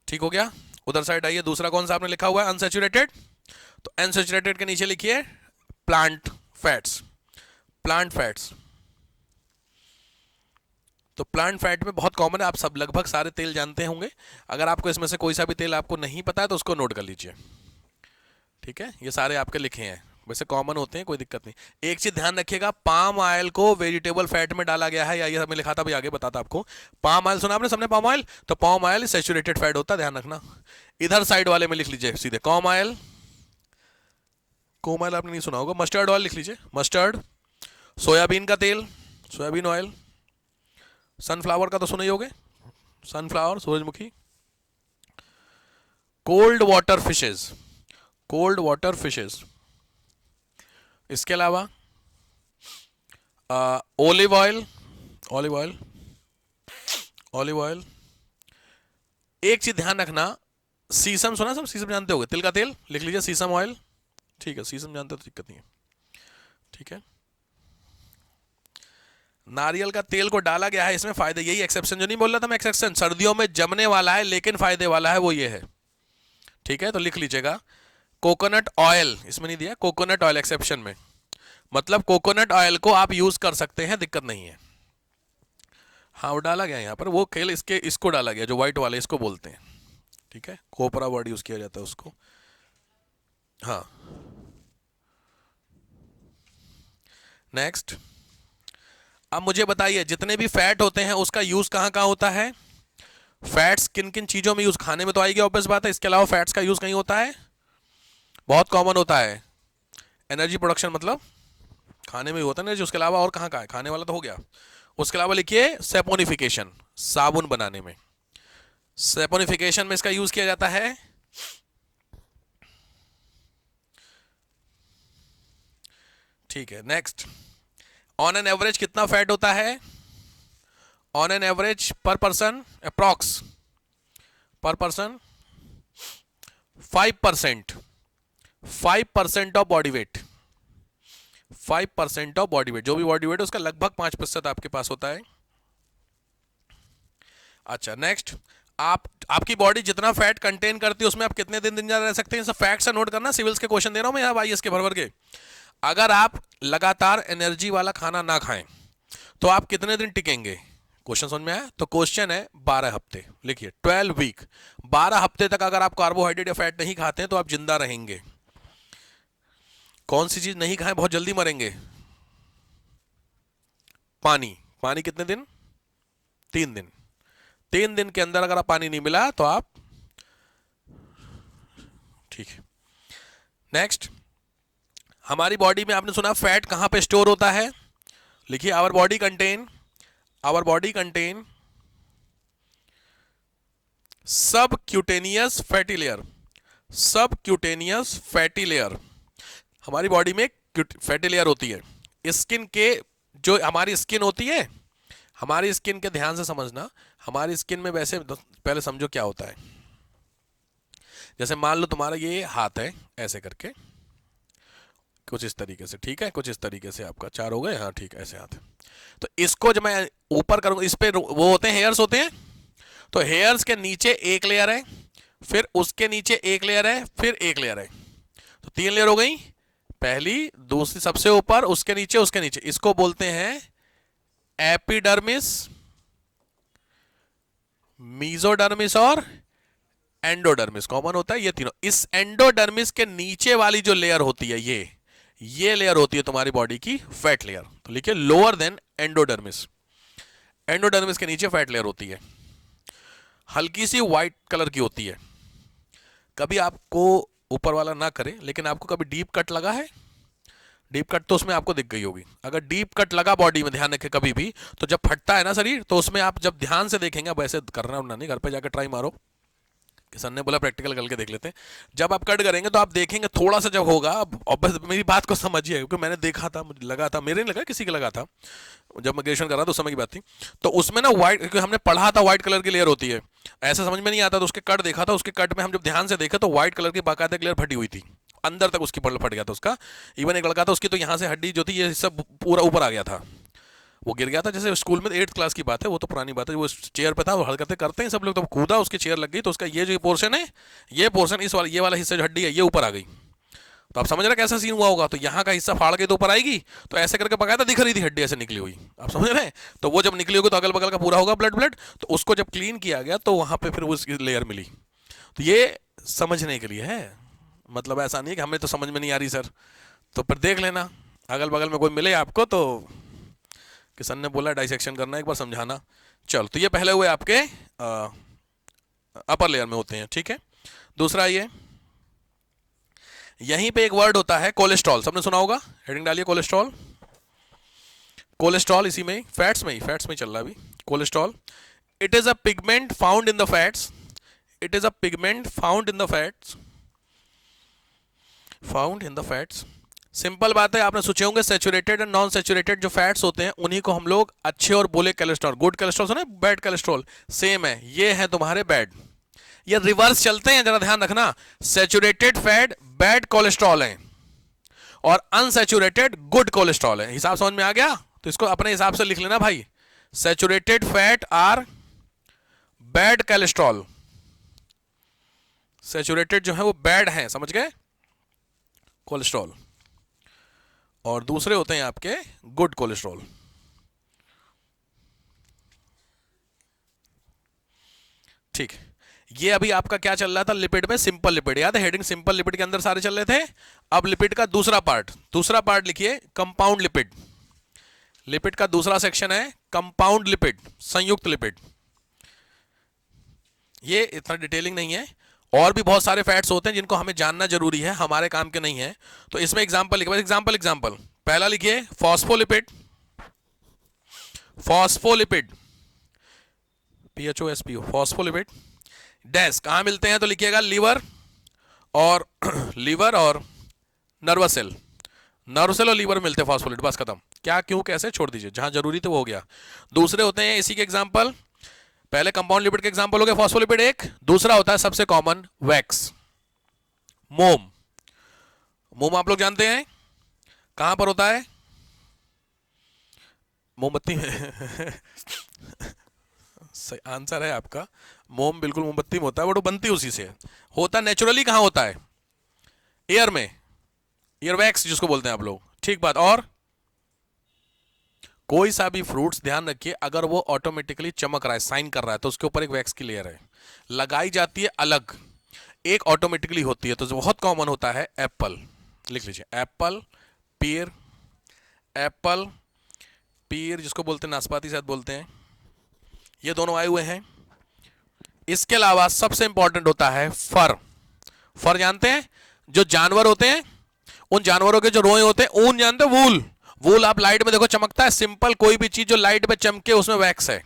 ठीक हो गया? उधर साइड आइए, दूसरा कौन सा आपने लिखा हुआ है, अनसैचुरेटेड। तो अनसैचुरेटेड के नीचे लिखिए प्लांट फैट्स, प्लांट फैट्स। तो प्लांट फैट में बहुत कॉमन है, आप सब लगभग सारे तेल जानते होंगे। अगर आपको इसमें से कोई सा भी तेल आपको नहीं पता है तो उसको नोट कर लीजिए, ठीक है। ये सारे आपके लिखे हैं, वैसे कॉमन होते हैं, कोई दिक्कत नहीं। एक चीज ध्यान रखिएगा, पाम ऑयल को वेजिटेबल फैट में डाला गया है, या ये हमें लिखा था, भी आगे बताता आपको। पाम ऑयल सुना आपने सबने, पाम ऑयल, तो पाम ऑयल सैचुरेटेड फैट होता है, ध्यान रखना। इधर साइड वाले में लिख लीजिए सीधे कॉम ऑयल, कोम ऑयल आपने नहीं सुना होगा। मस्टर्ड ऑयल लिख लीजिए, मस्टर्ड। सोयाबीन का तेल, सोयाबीन ऑयल। सनफ्लावर का तो सुने ही होगे, सनफ्लावर, सूरजमुखी। Cold water fishes, cold water fishes. इसके अलावा olive oil, olive oil, olive oil. एक चीज ध्यान रखना, सीसम सुना, सब सीसम जानते होगे, तिल का तेल लिख लीजिए, सीसम ऑयल, ठीक है, सीसम जानते हो तो दिक्कत नहीं है, ठीक है। नारियल का तेल को डाला गया है, इसमें फायदे, यही एक्सेप्शन जो नहीं बोल रहा था मैं, एक्सेप्शन सर्दियों में जमने वाला है लेकिन फायदे वाला है, वो ये है। ठीक है, तो लिख लीजिएगा कोकोनट ऑयल, इसमें नहीं दिया कोकोनट ऑयल एक्सेप्शन में, मतलब कोकोनट ऑयल को आप यूज कर सकते हैं, दिक्कत नहीं है। हाँ वो डाला गया यहाँ पर, वो खेल इसके इसको डाला गया जो व्हाइट वाले, इसको बोलते हैं। ठीक है, कोपरा वर्ड यूज किया जाता है उसको। हाँ नेक्स्ट, अब मुझे बताइए जितने भी फैट होते हैं उसका यूज कहाँ कहाँ होता है? फैट्स किन किन चीजों में यूज, खाने में तो आएगी ऑब्वियस बात है, इसके अलावा फैट्स का यूज कहीं होता है? बहुत कॉमन होता है, एनर्जी प्रोडक्शन, मतलब खाने में ही होता है एनर्जी, उसके अलावा और कहाँ कहाँ है? खाने वाला तो हो गया, उसके अलावा लिखिए सेपोनिफिकेशन, साबुन बनाने में, सेपोनिफिकेशन में इसका यूज किया जाता है। ठीक है नेक्स्ट, ऑन एन एवरेज कितना फैट होता है? ऑन एन एवरेज पर पर्सन अप्रॉक्स, पर person 5%, 5% of body weight, 5% of body weight, जो भी बॉडी वेट है उसका लगभग 5% आपके पास होता है। अच्छा नेक्स्ट, आपकी बॉडी जितना फैट कंटेन करती है उसमें आप कितने दिन दिन रह सकते हैं? सब फैक्ट से नोट करना, सिविल्स के क्वेश्चन दे रहा हूं मैं यहाँ IAS के भर भर के। अगर आप लगातार एनर्जी वाला खाना ना खाएं तो आप कितने दिन टिकेंगे? क्वेश्चन समझ में आया? तो क्वेश्चन है 12 हफ्ते, लिखिए 12 वीक, 12 हफ्ते तक अगर आप कार्बोहाइड्रेट या फैट नहीं खाते हैं तो आप जिंदा रहेंगे। कौन सी चीज नहीं खाएं बहुत जल्दी मरेंगे? पानी, पानी कितने दिन? 3 दिन, 3 दिन के अंदर अगर आप पानी नहीं मिला तो आप, ठीक है। नेक्स्ट, हमारी बॉडी में आपने सुना फैट कहां पे स्टोर होता है? लिखिए आवर बॉडी कंटेन सब क्यूटेनियस फैटी लेयर, सब क्यूटेनियस फैटी लेयर, हमारी बॉडी में फैटी लेयर होती है। स्किन के, जो हमारी स्किन होती है, हमारी स्किन के ध्यान से समझना, हमारी स्किन में वैसे पहले समझो क्या होता है। जैसे मान लो तुम्हारा ये हाथ है, ऐसे करके कुछ इस तरीके से, ठीक है, कुछ इस तरीके से आपका 4 हो गए, हाँ ठीक, ऐसे हाथ है। तो इसको जब मैं ऊपर करूंगा, इस पे वो होते हैं हेयर्स होते हैं, तो हेयर्स के नीचे एक लेयर है, फिर उसके नीचे एक लेयर है, फिर एक लेयर है, तो 3 लेयर हो गई। पहली, दूसरी, सबसे ऊपर, उसके नीचे, इसको बोलते हैं एपिडर्मिस, मीजोडर्मिस और एंडोडर्मिस। कॉमन होता है ये तीनों। इस एंडोडर्मिस के नीचे वाली जो लेयर होती है, ये लेयर होती है तुम्हारी बॉडी की फैट लेयर। तो लिखिए लोअर देन एंडोडर्मिस, एंडोडर्मिस के नीचे फैट लेयर होती है, हल्की सी व्हाइट कलर की होती है। कभी आपको ऊपर वाला ना करे, लेकिन आपको कभी डीप कट लगा है? डीप कट तो उसमें आपको दिख गई होगी। अगर डीप कट लगा बॉडी में, ध्यान रखें कभी भी, तो जब फटता है ना शरीर, तो उसमें आप जब ध्यान से देखेंगे, अब ऐसे करना उड़ना नहीं, घर पे जाकर ट्राई मारो, किसान ने बोला प्रैक्टिकल करके देख लेते हैं। जब आप कट करेंगे तो आप देखेंगे थोड़ा सा जब होगा, अब बस मेरी बात को समझिए, क्योंकि मैंने देखा था, मुझे लगा था, मेरे नहीं लगा, किसी के लगा था, जब मैं ग्रेजुएशन कर रहा था उस समय की बात थी। तो उसमें ना व्हाइट, क्योंकि हमने पढ़ा था व्हाइट कलर की लेयर होती है, ऐसा समझ में नहीं आता, तो उसके कट देखा था, उसके कट में हम जब ध्यान से देखे तो व्हाइट कलर की बाकायदा लेयर फटी हुई थी, अंदर तक उसकी पड़ फट गया था उसका। इवन एक लड़का था, उसकी तो यहाँ से हड्डी जो थी ये सब पूरा ऊपर आ गया था, वो गिर गया था। जैसे स्कूल में 8th क्लास की बात है, वो तो पुरानी बात है, वो चेयर पे था, वो हरकतें करते हैं सब लोग, तो कूदा, उसकी चेयर लग गई, तो उसका ये जो पोर्शन है, ये पोर्शन, इस वाला, ये वाला हिस्सा जो हड्डी है, ये ऊपर आ गई। तो आप समझ रहे कैसा सीन हुआ होगा? तो यहाँ का हिस्सा फाड़ के तो ऊपर आएगी, तो ऐसे करके बकायदा दिख रही थी हड्डी ऐसे निकली हुई, आप समझ रहे हैं? तो वो जब निकली होगी तो अगल बगल का पूरा होगा ब्लड, तो उसको जब क्लीन किया गया तो वहाँ पे फिर वो लेयर मिली। तो ये समझने के लिए है, मतलब ऐसा नहीं कि हमें तो समझ में नहीं आ रही सर, तो फिर देख लेना, अगल बगल में कोई मिले आपको तो किसान ने बोला डाइसेक्शन करना, एक बार समझाना। चलो, तो ये पहले हुए आपके अपर लेयर में होते हैं, ठीक है। दूसरा ये, यहीं पे एक वर्ड होता है कोलेस्ट्रॉल, सबने सुना होगा, हेडिंग डालिए कोलेस्ट्रॉल। कोलेस्ट्रॉल इसी में, फैट्स में चल रहा है अभी cholesterol. It is a pigment found in the fats, it is a pigment found in the fats, simple बात है, आपने सोचे होंगे सैचुरेटेड एंड नॉन सैचुरेटेड जो फैट्स होते हैं उन्हीं को हम लोग अच्छे और बुरे कोलेस्ट्रॉल, गुड कोलेस्ट्रॉल सुना, बैड कोलेस्ट्रॉल, सेम है, ये है तुम्हारे बैड, ये रिवर्स चलते हैं, जरा ध्यान रखना। सैचुरेटेड फैट बैड कोलेस्ट्रॉल है और अनसैचुरेटेड गुड कोलेस्ट्रॉल है। हिसाब समझ में आ गया? तो इसको अपने हिसाब से लिख लेना भाई, saturated fat are bad cholesterol. Saturated जो है वो बैड है, समझ गए, कोलेस्ट्रॉल, और दूसरे होते हैं आपके गुड कोलेस्ट्रॉल। ठीक, ये अभी आपका क्या चल रहा था लिपिड में, सिंपल लिपिड, याद है हेडिंग सिंपल लिपिड के अंदर सारे चल रहे थे। अब लिपिड का दूसरा पार्ट लिखिए, कंपाउंड लिपिड। लिपिड का दूसरा सेक्शन है कंपाउंड लिपिड, संयुक्त लिपिड। ये इतना डिटेलिंग नहीं है, और भी बहुत सारे फैट्स होते हैं जिनको हमें जानना जरूरी है, हमारे काम के नहीं है। तो इसमें एग्जांपल लिखिए, एग्जांपल पहला लिखिए फॉस्फोलिपिड, PHOSPO, फॉस्फोलिपिड डैश कहां मिलते हैं, तो लिखिएगा लीवर और नर्वस सेल और लीवर मिलते हैं फॉस्फोलिपिड, बस खत्म। क्या, क्यों, कैसे, छोड़ दीजिए, जहां जरूरी थे वो हो गया। दूसरे होते हैं इसी के एग्जांपल, पहले कंपाउंड लिपिड के एग्जांपल हो गए फॉस्फोलिपिड एक, दूसरा होता है सबसे कॉमन वैक्स, मोम आप लोग जानते हैं कहां पर होता है, मोमबत्ती में सही आंसर है आपका, मोम बिल्कुल मोमबत्ती में होता है, बट वो बनती उसी से होता, नेचुरली कहां होता है, एयर में, एयर वैक्स जिसको बोलते हैं आप लोग, ठीक बात। और कोई सा भी फ्रूट्स ध्यान रखिए, अगर वो ऑटोमेटिकली चमक रहा है, साइन कर रहा है, तो उसके ऊपर एक वैक्स की लेयर है, लगाई जाती है अलग, एक ऑटोमेटिकली होती है, तो जो बहुत कॉमन होता है एप्पल, लिख लीजिए एप्पल, पीर जिसको बोलते हैं नाशपाती शायद बोलते हैं, ये दोनों आए हुए हैं। इसके अलावा सबसे इंपॉर्टेंट होता है फर जानते हैं, जो जानवर होते हैं उन जानवरों के जो रोए होते हैं, ऊन जानते हैं, वूल आप लाइट में देखो चमकता है, सिंपल कोई भी चीज जो लाइट में चमके उसमें वैक्स है।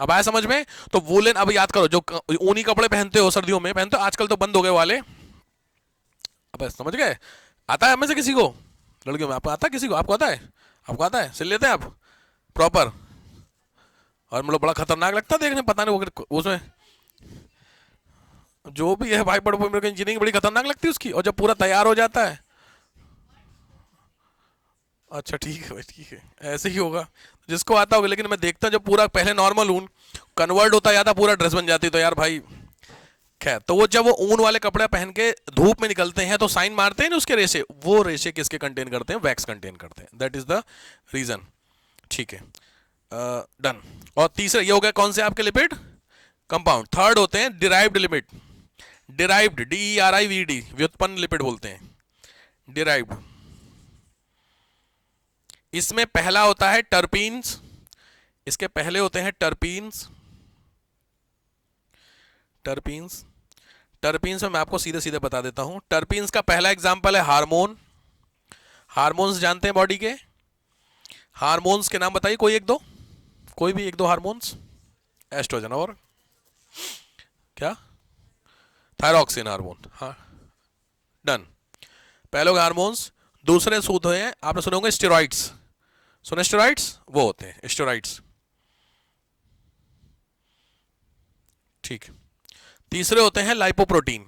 अब आया समझ में, तो वूलन, अब याद करो जो ऊनी कपड़े पहनते हो सर्दियों में पहनते हो, आजकल तो बंद हो गए वाले, अब समझ गए, आता है हमें से किसी को, लड़कियों में आपको आता है, किसी को आपको आता है सिल लेते हैं आप प्रॉपर, और मतलब बड़ा खतरनाक लगता है देखने, पता नहीं वो उसमें जो भी है भाई, बड़े इंजीनियरिंग बड़ी खतरनाक लगती है उसकी, और जब पूरा तैयार हो जाता है, अच्छा ठीक है भाई, ठीक है, ऐसे ही होगा जिसको आता होगा, लेकिन मैं देखता जब पूरा पहले नॉर्मल ऊन कन्वर्ट होता जाता, पूरा ड्रेस बन जाती, तो यार भाई खैर, तो वो जब वो ऊन वाले कपड़े पहन के धूप में निकलते हैं तो साइन मारते हैं ना उसके रेशे, वो रेशे किसके कंटेन करते हैं, वैक्स कंटेन करते हैं, दैट इज द रीजन। ठीक है, डन। और तीसरा ये हो गया कौन से आपके लिपिड, कंपाउंड। थर्ड होते हैं डिराइव्ड लिपिड, डिराइव्ड DERIVD, व्युत्पन्न लिपिड बोलते हैं, डिराइव्ड। इसमें पहला होता है टर्पीन्स, इसके पहले होते हैं टर्पीन्स में मैं आपको सीधे सीधे बता देता हूं। टर्पीन्स का पहला एग्जांपल है हार्मोन्स जानते हैं बॉडी के, हार्मोन्स के नाम बताइए, कोई भी एक दो हार्मोन्स, एस्ट्रोजन और क्या, थायरॉक्सिन हार्मोन, हाँ डन, पहले हार्मोन्स। दूसरे सूद हैं, आपने सुने होंगे स्टेरॉइड्स, सुने स्टेरॉइड्स, वो होते हैं स्टेरॉइड्स, ठीक। तीसरे होते हैं लाइपोप्रोटीन,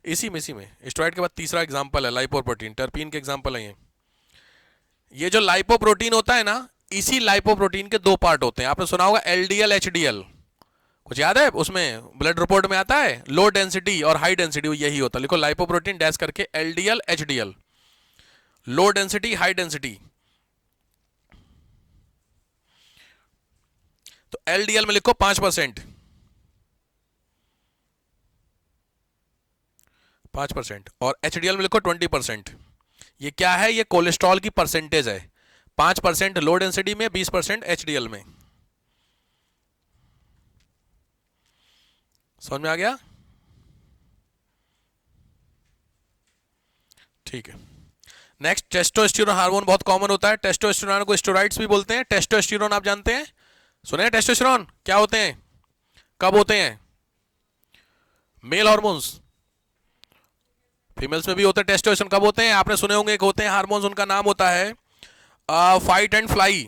इसी में स्टेरॉइड के बाद तीसरा एग्जांपल है लाइपोप्रोटीन, टर्पीन के एग्जांपल है ये जो लाइपोप्रोटीन होता है ना, इसी लाइपोप्रोटीन के दो पार्ट होते हैं, आपने सुना होगा LDL HDL, कुछ याद है, उसमें ब्लड रिपोर्ट में आता है लो डेंसिटी और हाई डेंसिटी, यही होता है, लिखो लाइपोप्रोटीन डैश करके LDL HDL, low density high density. तो LDL में लिखो 5%, और HDL में लिखो 20%। ये क्या है, ये कोलेस्ट्रॉल की परसेंटेज है, 5% लो डेंसिटी में, 20% HDL में, समझ में आ गया, ठीक है। नेक्स्ट टेस्टोस्टेरोन हार्मोन बहुत कॉमन होता है, टेस्टोस्टेरोन को स्टेरॉइड्स भी बोलते हैं। टेस्टोस्टेरोन आप जानते हैं, सुने हैं टेस्टोस्टेरोन क्या होते हैं, कब होते हैं, मेल हार्मोन्स, फीमेल्स में भी होते हैं टेस्टोस्टेरोन, कब होते हैं, आपने सुने होंगे, एक होते हैं हार्मोन्स, उनका नाम होता है फाइट एंड फ्लाई,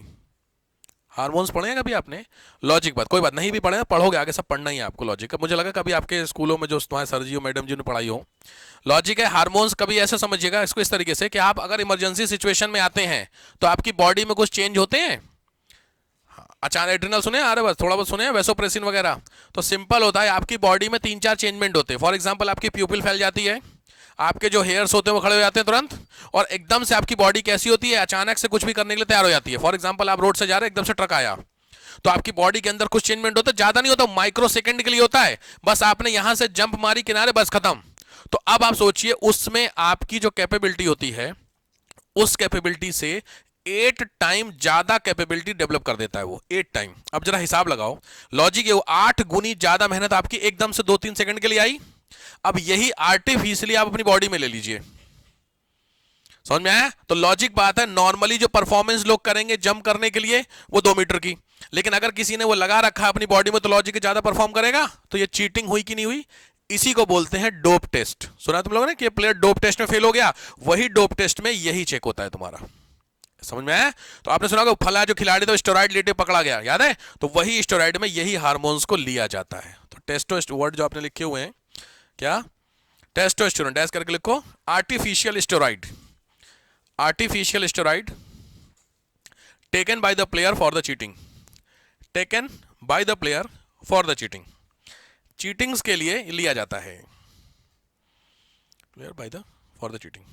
हार्मोन्स पढ़े हैं कभी आपने? लॉजिक बात, कोई बात नहीं भी पढ़े, पढ़ोगे आगे, सब पढ़ना ही है आपको लॉजिक का। मुझे लगा कभी आपके स्कूलों में जो तुम्हारे सर जी हो मैडम जी ने पढ़ाई हो। लॉजिक है हार्मोन्स, कभी ऐसे समझिएगा इसको इस तरीके से कि आप अगर इमरजेंसी सिचुएशन में आते हैं तो आपकी बॉडी में कुछ चेंज होते हैं। अचानक एड्रिनल सुने अरे बस थोड़ा बहुत सुने हैं, वेसोप्रेसिन वगैरह। तो सिंपल होता है, आपकी बॉडी में 3-4 चेंजमेंट होते हैं। फॉर एग्जांपल आपकी प्यूपिल फैल जाती है, आपके जो हेयर्स होते हैं वो खड़े हो जाते हैं तुरंत, और एकदम से आपकी बॉडी कैसी होती है, अचानक से कुछ भी करने के लिए तैयार हो जाती है। फॉर एग्जांपल आप रोड से जा रहे हैं, एकदम से ट्रक आया, तो आपकी बॉडी के अंदर कुछ चेंजमेंट होता है, ज्यादा नहीं होता, माइक्रो सेकंड के लिए होता है। बस आपने यहां से जंप मारी किनारे, बस खत्म। तो अब आप सोचिए उसमें आपकी जो कैपेबिलिटी होती है, उस कैपेबिलिटी से 8 टाइम ज्यादा कैपेबिलिटी डेवलप कर देता है वो, 8 टाइम। अब जरा हिसाब लगाओ, लॉजिक है वो 8 गुनी ज्यादा मेहनत आपकी एकदम से 2-3 सेकंड के लिए आई। अब यही आर्टिफिशियली आप अपनी बॉडी में ले लीजिए, समझ में आया? तो लॉजिक बात है, नॉर्मली जो परफॉर्मेंस लोग करेंगे जंप करने के लिए वो 2 मीटर की, लेकिन अगर किसी ने वो लगा रखा है अपनी बॉडी में तो लॉजिक ज्यादा परफॉर्म करेगा। तो ये चीटिंग हुई कि नहीं हुई? इसी को बोलते हैं डोप टेस्ट। सुना तुम लोगों ने कि प्लेयर डोप टेस्ट में फेल हो गया, वही डोप टेस्ट में यही चेक होता है तुम्हारा, समझ में आया? तो आपने सुना होगा फला जो खिलाड़ी तो स्टेरॉइड लेते पकड़ा गया, याद है? तो वही स्टेरॉइड में यही हार्मोन्स को लिया जाता है। तो टेस्टो वर्ड जो आपने लिखे हुए हैं, क्या? टेस्टोस्टेरोन, डैश करके लिखो, artificial steroid, artificial steroid taken by the player for the cheating, taken by the player for the cheating, cheatings के लिए लिया जाता है, player by the for the cheating.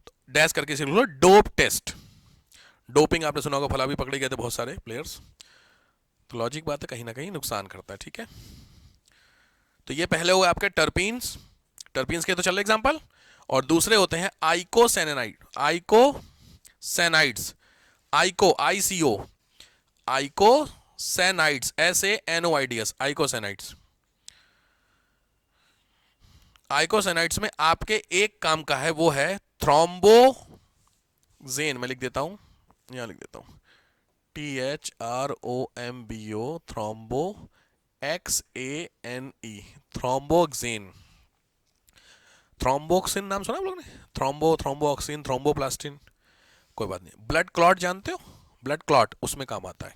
तो डैश करके इसे लिखो डोप टेस्ट। डोपिंग आपने सुना होगा, फला भी पकड़े गए थे बहुत सारे प्लेयर्स। तो लॉजिक बात है, कहीं ना कहीं नुकसान करता है, ठीक है? तो ये पहले हुए आपके टर्पीन्स, टर्पीन्स के तो चल एग्जांपल, और दूसरे होते हैं आइकोसेनाइड, आइकोसेनाइड्स, आइको ICO, आइकोसेनाइड्स, SANOIDS, आइकोसेनाइड्स। आइकोसेनाइड्स में आपके एक काम का है, वो है थ्रोम्बोजेन। मैं लिख देता हूं, यहां लिख देता हूं, THROMBO, thrombo XANE, thromboxane. Thromboxane नाम सुना आप लोगों ने? थ्रोम्बोक्सिन, थ्रोम्बोप्लास्टिन, कोई बात नहीं। ब्लड क्लॉट जानते हो? ब्लड क्लॉट उसमें काम आता है।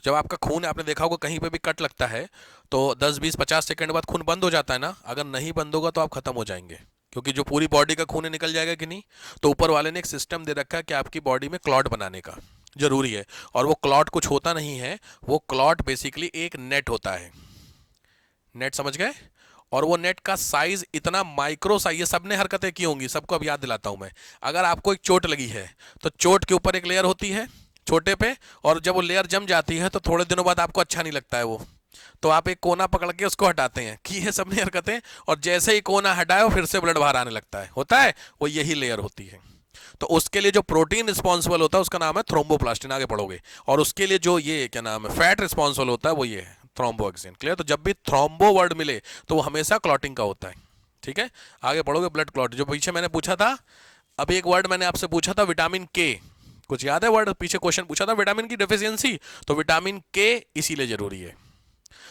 जब आपका खून, आपने देखा होगा कहीं पे भी कट लगता है तो 10-20-50 सेकंड बाद खून बंद हो जाता है ना। अगर नहीं बंद होगा तो आप खत्म हो जाएंगे, क्योंकि जो पूरी बॉडी का खून है निकल जाएगा कि नहीं। तो ऊपर वाले ने एक सिस्टम दे रखा है कि आपकी बॉडी में क्लॉट बनाने का जरूरी है, और वो क्लॉट कुछ होता नहीं है, वो क्लॉट बेसिकली एक नेट होता है। नेट समझ गए? और वो नेट का साइज इतना माइक्रो साइज, सबने हरकतें की होंगी, सबको अब याद दिलाता हूं मैं। अगर आपको एक चोट लगी है तो चोट के ऊपर एक लेयर होती है छोटे पे, और जब वो लेयर जम जाती है तो थोड़े दिनों बाद आपको अच्छा नहीं लगता है वो, तो आप एक कोना पकड़ के उसको हटाते हैं, की है सबने हरकतें। और जैसे ही कोना हटाए फिर से ब्लड बाहर आने लगता है, होता है वो, यही लेयर होती है। तो उसके लिए जो प्रोटीन रिस्पॉन्सिबल होता है उसका नाम है थ्रोम्बोप्लास्टिन, आगे पढ़ोगे। और उसके लिए जो ये क्या नाम है फैट रिस्पॉन्सिबल होता है वो ये है थ्रोम्बोएक्सिन। क्लियर? तो जब भी थ्रोम्बो वर्ड मिले तो वो हमेशा क्लॉटिंग का होता है, ठीक है? आगे पढ़ोगे ब्लड क्लॉट। जो पीछे मैंने पूछा था, अभी एक वर्ड मैंने आपसे पूछा था विटामिन के, कुछ याद है वर्ड? पीछे क्वेश्चन पूछा था विटामिन की डेफिशिएंसी, तो विटामिन के इसीलिए जरूरी है।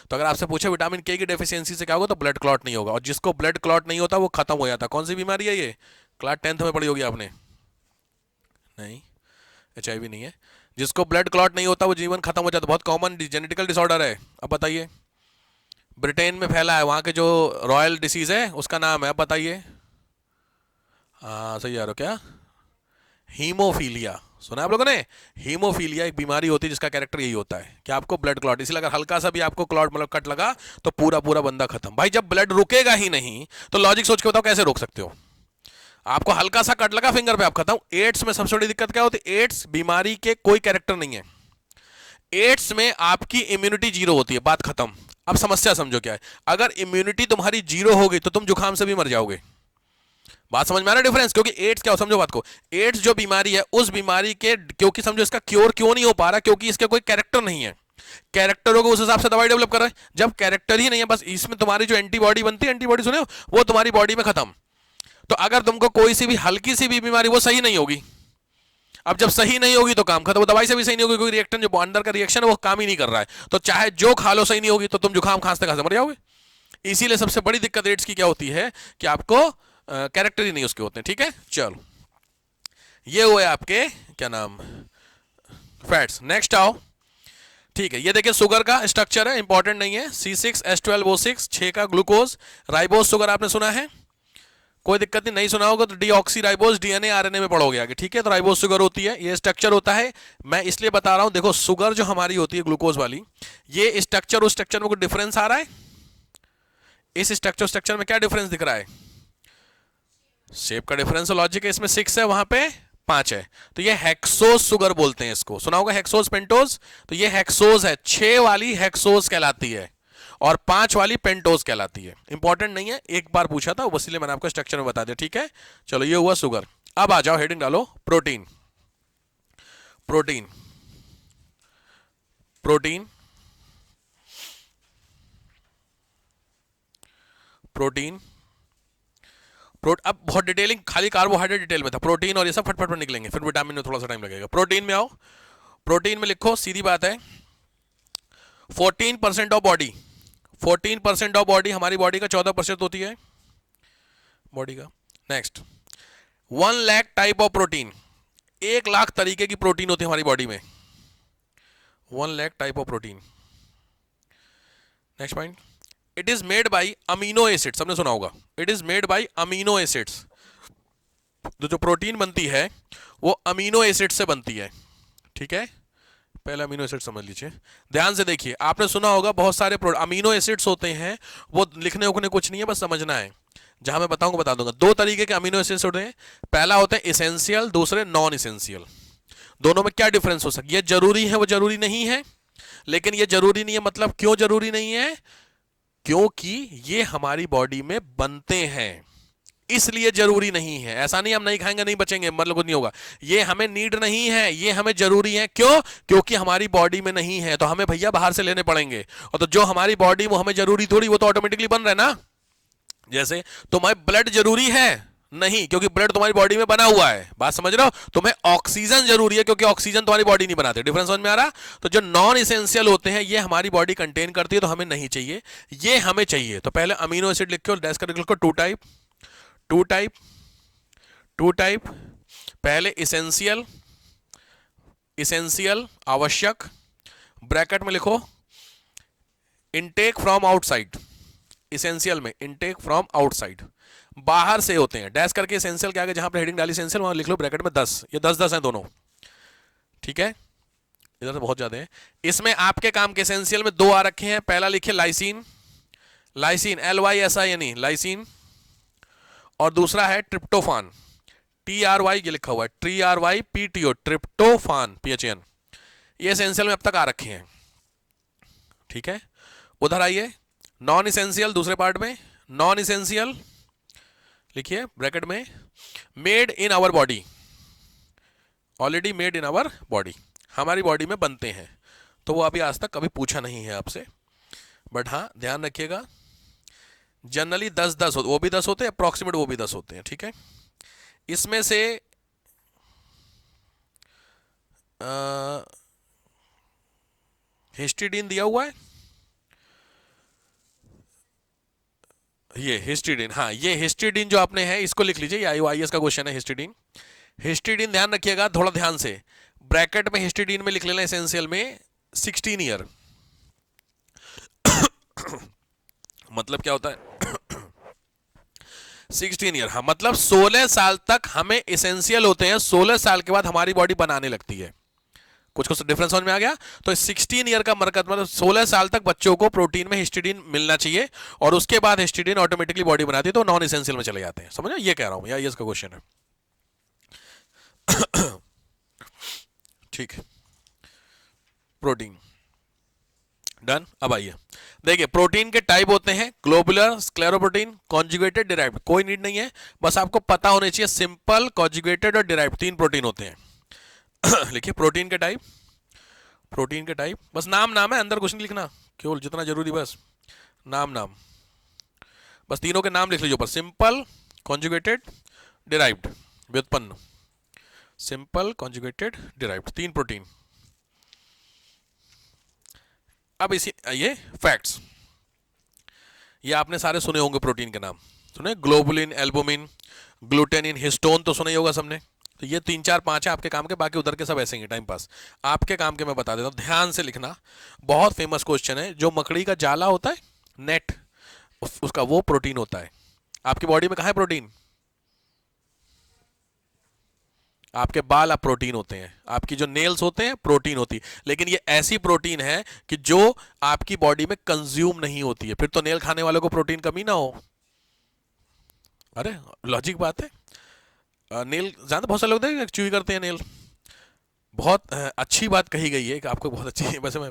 तो अगर आपसे पूछे विटामिन के की डेफिशिएंसी से क्या होगा, तो ब्लड क्लॉट नहीं होगा, और जिसको ब्लड क्लॉट नहीं होता वो खत्म हो जाता। कौन सी बीमारी है ये? क्लास 10th में पढ़ी होगी आपने, नहीं? HIV नहीं है। जिसको ब्लड क्लॉट नहीं होता वो जीवन खत्म हो जाता, बहुत कॉमन जेनेटिकल डिसऑर्डर है। अब बताइए, ब्रिटेन में फैला है, वहां के जो रॉयल डिसीज है उसका नाम है, अब बताइए। हाँ सही आ रहा हो क्या? हीमोफीलिया, सुना आप लोगों ने? हीमोफीलिया एक बीमारी होती है जिसका कैरेक्टर यही होता है कि आपको ब्लड क्लॉट, इसलिए अगर हल्का सा भी आपको क्लॉट मतलब कट लगा तो पूरा पूरा बंदा खत्म। भाई जब ब्लड रुकेगा ही नहीं तो लॉजिक सोच के बताओ कैसे रोक सकते हो? आपको हल्का सा कट लगा फिंगर पे, आप खत्म। एड्स में सबसे बड़ी दिक्कत क्या होती है? एड्स बीमारी के कोई कैरेक्टर नहीं है। एड्स में आपकी इम्यूनिटी जीरो होती है, बात खत्म। अब समस्या समझो क्या है, अगर इम्यूनिटी तुम्हारी जीरो होगी तो तुम जुकाम से भी मर जाओगे। बात समझ में आ रहा है डिफरेंस? क्योंकि एड्स क्या हो, समझो बात को, एड्स जो बीमारी है उस बीमारी के, क्योंकि समझो इसका क्योर क्यों नहीं हो पा रहा, क्योंकि इसका कोई कैरेक्टर नहीं है। कैरेक्टरों को उस हिसाब से दवाई डेवलप कर रहे हैं। जब कैरेक्टर ही नहीं है, बस इसमें तुम्हारी जो एंटीबॉडी बनती है, एंटीबॉडी सुने हो, वो तुम्हारी बॉडी में खत्म। तो अगर तुमको कोई सी भी हल्की सी भी बीमारी, वो सही नहीं होगी। अब जब सही नहीं होगी तो काम खत्म, वो दवाई से भी सही नहीं होगी, कोई रिएक्शन जो अंदर का रिएक्शन है वो काम ही नहीं कर रहा है, तो चाहे जो खा लो सही नहीं होगी, तो तुम जुकाम खांसते खांसते मर जाओगे। इसीलिए सबसे बड़ी दिक्कत एड्स की क्या होती है कि आपको कैरेक्टर ही नहीं उसके होते हैं, ठीक है? चलो, ये हुए आपके क्या नाम, फैट्स। नेक्स्ट आओ, ठीक है, ये देखिए शुगर का स्ट्रक्चर है, इंपॉर्टेंट नहीं है। C6H12O6, 6 का ग्लूकोज। राइबोज शुगर आपने सुना है, कोई दिक्कत नहीं, नहीं सुना होगा तो डीऑक्सी राइबोज डीएनए आरएनए में पढ़ोगे आगे, ठीक है। तो राइबोज शुगर होती है, ये स्ट्रक्चर होता है। मैं इसलिए बता रहा हूं, देखो शुगर जो हमारी होती है ग्लूकोज वाली, ये स्ट्रक्चर उस स्ट्रक्चर में कोई डिफरेंस आ रहा है? इस स्ट्रक्चर में क्या डिफरेंस दिख रहा है? शेप का डिफरेंस, लॉजिक है, इसमें 6 है, वहां पे 5 है, तो ये हेक्सोज शुगर बोलते हैं इसको। सुना होगा हेक्सोज पेंटोज, तो ये हेक्सोज है, 6 वाली हेक्सोज कहलाती है और 5 वाली पेंटोज कहलाती है। इंपॉर्टेंट नहीं है, एक बार पूछा था इसलिए मैंने आपको स्ट्रक्चर में बता दिया, ठीक है। चलो ये हुआ शुगर। अब आ जाओ, हेडिंग डालो प्रोटीन। प्रोटीन प्रोटीन प्रोटीन अब बहुत डिटेलिंग, खाली कार्बोहाइड्रेट डिटेल में था, प्रोटीन और ये सब फटफट में निकलेंगे, फिर विटामिन में थोड़ा सा टाइम लगेगा। प्रोटीन में आओ, प्रोटीन में लिखो, सीधी बात है, 14% ऑफ बॉडी, 14% ऑफ बॉडी, हमारी बॉडी का 14% होती है बॉडी का। Next, 1 lakh type of protein, 1 lakh तरीके की प्रोटीन होती है हमारी बॉडी में, 1 lakh type of protein. Next point, it is made by amino acids, हमने सुना होगा, it is made by amino acids. जो प्रोटीन बनती है वो अमीनो एसिड से बनती है, ठीक है। पहले अमीनो एसिड समझ लीजिए, ध्यान से देखिए, आपने सुना होगा बहुत सारे अमीनो एसिड्स होते हैं, वो लिखने उखने कुछ नहीं है, बस समझना है, जहां मैं बताऊंगा बता दूंगा। 2 तरीके के अमीनो एसिड्स होते हैं, पहला होता है इसेंशियल, दूसरे नॉन इसेंशियल। दोनों में क्या डिफरेंस हो सकता है? ये जरूरी है, वो जरूरी नहीं है, लेकिन ये जरूरी नहीं है मतलब क्यों जरूरी नहीं है? क्योंकि ये हमारी बॉडी में बनते हैं, इसलिए जरूरी नहीं है। ऐसा नहीं हम नहीं खाएंगे नहीं बचेंगे, मतलब कुछ नहीं होगा, ये हमें नीड नहीं है, ये हमें जरूरी है। क्यों? क्योंकि हमारी बॉडी में नहीं है, तो हमें भैया बाहर से लेने पड़ेंगे। और तो जो हमारी बॉडी वो हमें जरूरी थोड़ी, वो तो ऑटोमेटिकली बन रहा है ना। जैसे तुम्हें ब्लड जरूरी है नहीं, क्योंकि ब्लड तुम्हारी बॉडी में बना हुआ है, बात समझ रहे हो। तुम्हें ऑक्सीजन जरूरी है, क्योंकि ऑक्सीजन तुम्हारी बॉडी नहीं बनाते। डिफरेंस समझ में आ रहा? तो जो नॉन इसेंशियल होते हैं ये हमारी बॉडी कंटेन करती है, तो हमें नहीं चाहिए, ये हमें चाहिए। तो पहले अमीनो एसिड लिखो, डैश करके लिखो 2 टाइप, 2 टाइप, 2 टाइप। पहले इसेंशियल, इसेंशियल आवश्यक, ब्रैकेट में लिखो इनटेक फ्रॉम आउटसाइड, इसेंशियल में इनटेक फ्रॉम आउटसाइड, बाहर से होते हैं। डैश करके इसेंशियल के आगे जहां पर हेडिंग डाली इसेंशियल, वहां लिख लो ब्रैकेट में 10, ये 10-10 हैं दोनों, ठीक है। इधर से बहुत ज्यादा है। इसमें आपके काम के इसेंशियल में 2 आ रखे हैं, पहला लिखिए लाइसिन, लाइसिन LYSINE लाइसिन, और दूसरा है ट्रिप्टोफान, TRY ये लिखा हुआ है, TRYPTO ट्रिप्टोफान PHN, ये इसेंशियल में अब तक आ रखे हैं, ठीक है। उधर आइए, नॉन इसेंशियल दूसरे पार्ट में, नॉन इसेंशियल लिखिए ब्रैकेट में, made in our body, already made in our body, हमारी बॉडी में बनते हैं। तो वो अभी आज तक कभी पूछा नहीं है आपसे, बट हाँ ध्यान रखिएगा, जनरली 10-10 होते, वो भी 10 होते हैं, अप्रॉक्सीमेट वो भी 10 होते हैं, ठीक है। इसमें से हिस्टिडीन दिया हुआ है, ये हिस्टिडीन, हाँ ये हिस्टिडीन जो आपने है इसको लिख लीजिए, ये IAS का क्वेश्चन है हिस्टिडीन। हिस्टिडीन ध्यान रखिएगा, थोड़ा ध्यान से, ब्रैकेट में हिस्टिडीन में लिख लेना एसेंशियल में 16 ईयर मतलब क्या होता है 16 ईयर, हाँ मतलब 16 साल तक हमें एसेंशियल होते हैं, 16 साल के बाद हमारी बॉडी बनाने लगती है। कुछ कुछ डिफरेंस समझ में आ गया? तो 16 ईयर का मतलब 16 साल तक बच्चों को प्रोटीन में हिस्टिडीन मिलना चाहिए, और उसके बाद हिस्टिडीन ऑटोमेटिकली बॉडी बनाती है, तो नॉन एसेंशियल में चले जाते हैं। समझ ये कह रहा हूं, ये इसका क्वेश्चन है ठीक है। Protein done. अब आइए देखिए, प्रोटीन के टाइप होते हैं ग्लोबुलर, स्क्लेरोप्रोटीन, कॉन्जुगेटेड, डिराइव्ड। कोई नीड नहीं है, बस आपको पता होना चाहिए, सिंपल, कॉन्जुगेटेड और डिराइव्ड 3 प्रोटीन होते हैं लिखिए प्रोटीन के टाइप, प्रोटीन के टाइप, बस नाम नाम है, अंदर कुछ नहीं लिखना, केवल जितना जरूरी बस नाम नाम, बस तीनों के नाम लिख लीजिए ऊपर, सिंपल, कॉन्जुगेटेड, डिराइव्ड, व्युत्पन्न, सिंपल, कॉन्जुगेटेड, डिराइव्ड, 3 प्रोटीन। अब इसी ये फैक्ट्स, ये आपने सारे सुने होंगे प्रोटीन के नाम, सुने, ग्लोबुलिन, एल्बुमिन, ग्लूटेनिन, हिस्टोन तो सुने ही होगा सबने, तो ये 3 4 5 है आपके काम के, बाकी उधर के सब ऐसे ही टाइम पास। आपके काम के मैं बता देता हूँ, ध्यान से लिखना। बहुत फेमस क्वेश्चन है। जो मकड़ी का जाला होता है, नेट, उसका वो प्रोटीन होता है। आपकी बॉडी में कहाँ है प्रोटीन? आपके बाल आप प्रोटीन होते हैं, आपकी जो नेल्स होते हैं प्रोटीन होती है, लेकिन ये ऐसी प्रोटीन है कि जो आपकी बॉडी में कंज्यूम नहीं होती है। फिर तो नेल खाने वालों को प्रोटीन कमी ना हो। अरे लॉजिक बात है। नेल ज्यादा बहुत सारे लोग हैं च्यूई करते हैं नेल। बहुत अच्छी बात कही गई है कि आपको बहुत अच्छी, वैसे मैं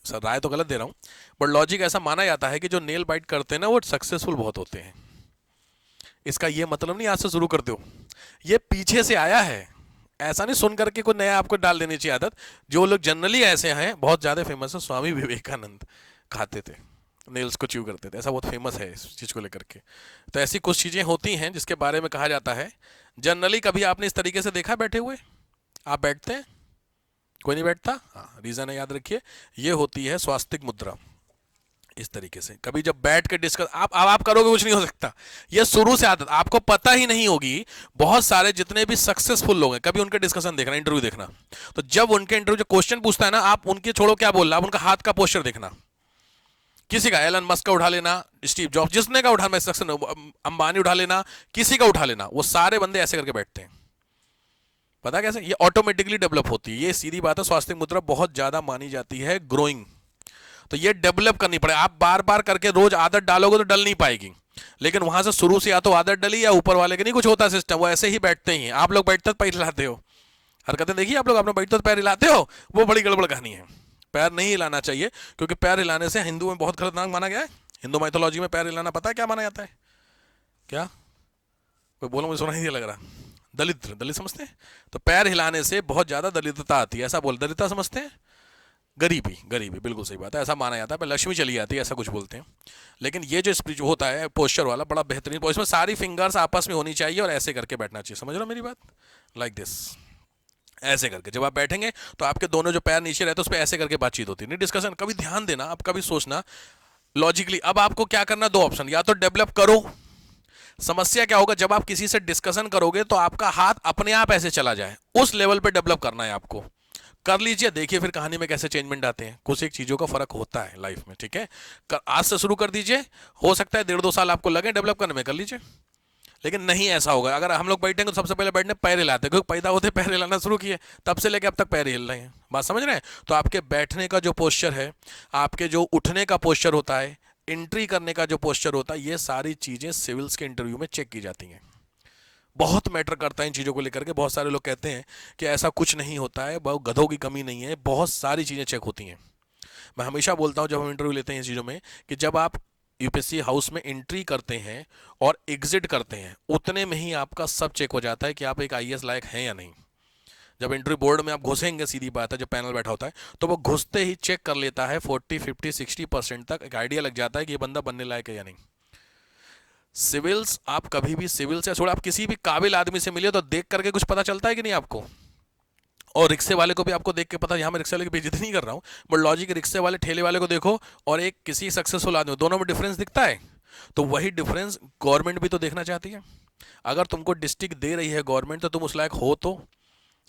सर राय तो गलत दे रहा हूँ, बट लॉजिक ऐसा माना जाता है कि जो नेल बाइट करते हैं ना वो सक्सेसफुल बहुत होते हैं। इसका ये मतलब नहीं आज से शुरू कर दो, ये पीछे से आया है। ऐसा नहीं सुन करके कोई नया आपको डाल देनी चाहिए आदत। जो लोग जनरली ऐसे हैं, बहुत ज्यादा फेमस है, स्वामी विवेकानंद खाते थे, नेल्स को च्यू करते थे, ऐसा बहुत फेमस है इस चीज को लेकर के। तो ऐसी कुछ चीजें होती हैं जिसके बारे में कहा जाता है। जनरली कभी आपने इस तरीके से देखा बैठे हुए? आप बैठते हैं? कोई नहीं बैठता? हाँ, रीजन है, याद रखिए, ये होती है स्वास्तिक मुद्रा। इस तरीके से कभी जब बैठ के डिस्कस आप करोगे, कुछ नहीं हो सकता। ये शुरू से आदत, आपको पता ही नहीं होगी। बहुत सारे जितने भी सक्सेसफुल लोग हैं, कभी उनके डिस्कशन देखना, इंटरव्यू देखना। तो जब उनके इंटरव्यू जो क्वेश्चन पूछता है ना, आप उनके छोड़ो क्या बोल रहा, आप उनका हाथ का पोस्चर देखना। किसी का, एलन मस्क का उठा लेना, स्टीव जॉब्स, जिसने का उठा, मैं अंबानी उठा लेना, किसी का उठा लेना, वो सारे बंदे ऐसे करके बैठते हैं। पता कैसे? ये ऑटोमेटिकली डेवलप होती है। ये सीधी बात है, स्वास्थ्य मुद्रा बहुत ज्यादा मानी जाती है ग्रोइंग। तो ये डेवलप करनी पड़े। आप बार बार करके रोज आदत डालोगे तो डल नहीं पाएगी। लेकिन वहां से शुरू से या तो आदत डली या ऊपर वाले के नहीं कुछ होता सिस्टम, वो ऐसे ही बैठते ही हैं। आप लोग बैठते तो पैर हिलाते हो, हरकतें देखिए आप लोग, अपने बैठते तो पैर हिलाते हो, वो बड़ी गड़बड़ कहानी है। पैर नहीं हिलाना चाहिए, क्योंकि पैर हिलाने से हिंदू में बहुत खतरनाक माना गया है। हिंदू माइथोलॉजी में पैर हिलाना पता है क्या माना जाता है? क्या? कोई बोलो, मुझे सुना ही नहीं लग रहा। दलित, दलित समझते हैं? तो पैर हिलाने से बहुत ज्यादा दलितता आती है, ऐसा बोल, दलितता समझते हैं? गरीबी, गरीबी, बिल्कुल सही बात है, ऐसा माना जाता है। लक्ष्मी चली जाती है, ऐसा कुछ बोलते हैं। लेकिन ये जो होता है पोस्चर वाला, बड़ा बेहतरीन, इसमें सारी फिंगर्स आपस में होनी चाहिए और ऐसे करके बैठना चाहिए। समझ रहे हो मेरी बात? लाइक दिस, ऐसे करके जब आप बैठेंगे तो आपके दोनों जो पैर नीचे रहते हैं उस पर ऐसे करके बातचीत होती है, नहीं डिस्कशन। कभी ध्यान देना, आप कभी सोचना लॉजिकली। अब आपको क्या करना, दो ऑप्शन, या तो डेवलप करो। समस्या क्या होगा, जब आप किसी से डिस्कशन करोगे तो आपका हाथ अपने आप ऐसे चला जाए, उस लेवल पे डेवलप करना है आपको। कर लीजिए, देखिए फिर कहानी में कैसे चेंजमेंट आते हैं। कुछ एक चीजों का फर्क होता है लाइफ में, ठीक है? आज से शुरू कर दीजिए, हो सकता है 1.5-2 साल आपको लगे डेवलप करने में, कर लीजिए। लेकिन नहीं ऐसा होगा। अगर हम लोग बैठेंगे तो सबसे पहले बैठने पैर हिलाते, क्योंकि पैदा होते पैर हिलाना शुरू किए, तब से लेकर अब तक पैर हिल रहे हैं। बात समझ रहे हैं? तो आपके बैठने का जो पोस्चर है, आपके जो उठने का पोस्चर होता है, एंट्री करने का जो पोस्चर होता है, ये सारी चीजें सिविल्स के इंटरव्यू में चेक की जाती हैं। बहुत मैटर करता है इन चीज़ों को लेकर के। बहुत सारे लोग कहते हैं कि ऐसा कुछ नहीं होता है, बहुत गधों की कमी नहीं है, बहुत सारी चीज़ें चेक होती हैं। मैं हमेशा बोलता हूं जब हम इंटरव्यू लेते हैं इन चीज़ों में, कि जब आप यूपीएससी हाउस में एंट्री करते हैं और एग्जिट करते हैं, उतने में ही आपका सब चेक हो जाता है कि आप एक आईएएस लायक हैं या नहीं। जब इंटरव्यू बोर्ड में आप घुसेंगे, सीधी बात है, जब पैनल बैठा होता है तो वो घुसते ही चेक कर लेता है, 40, 50, 60% तक एक आइडिया लग जाता है कि ये बंदा बनने लायक है या नहीं। सिविल्स, आप कभी भी सिविल से छोड़, आप किसी भी काबिल आदमी से मिले तो देख करके कुछ पता चलता है कि नहीं आपको? और रिक्शे वाले को भी आपको देख के पता, यहाँ मैं रिक्शे वाले की बेइज्जती नहीं कर रहा हूँ, बट लॉजिक, रिक्शे वाले ठेले वाले को देखो और एक किसी सक्सेसफुल आदमी, दोनों में डिफरेंस दिखता है। तो वही डिफरेंस गवर्नमेंट भी तो देखना चाहती है। अगर तुमको डिस्ट्रिक्ट दे रही है गवर्नमेंट, तो तुम उस लायक हो। तो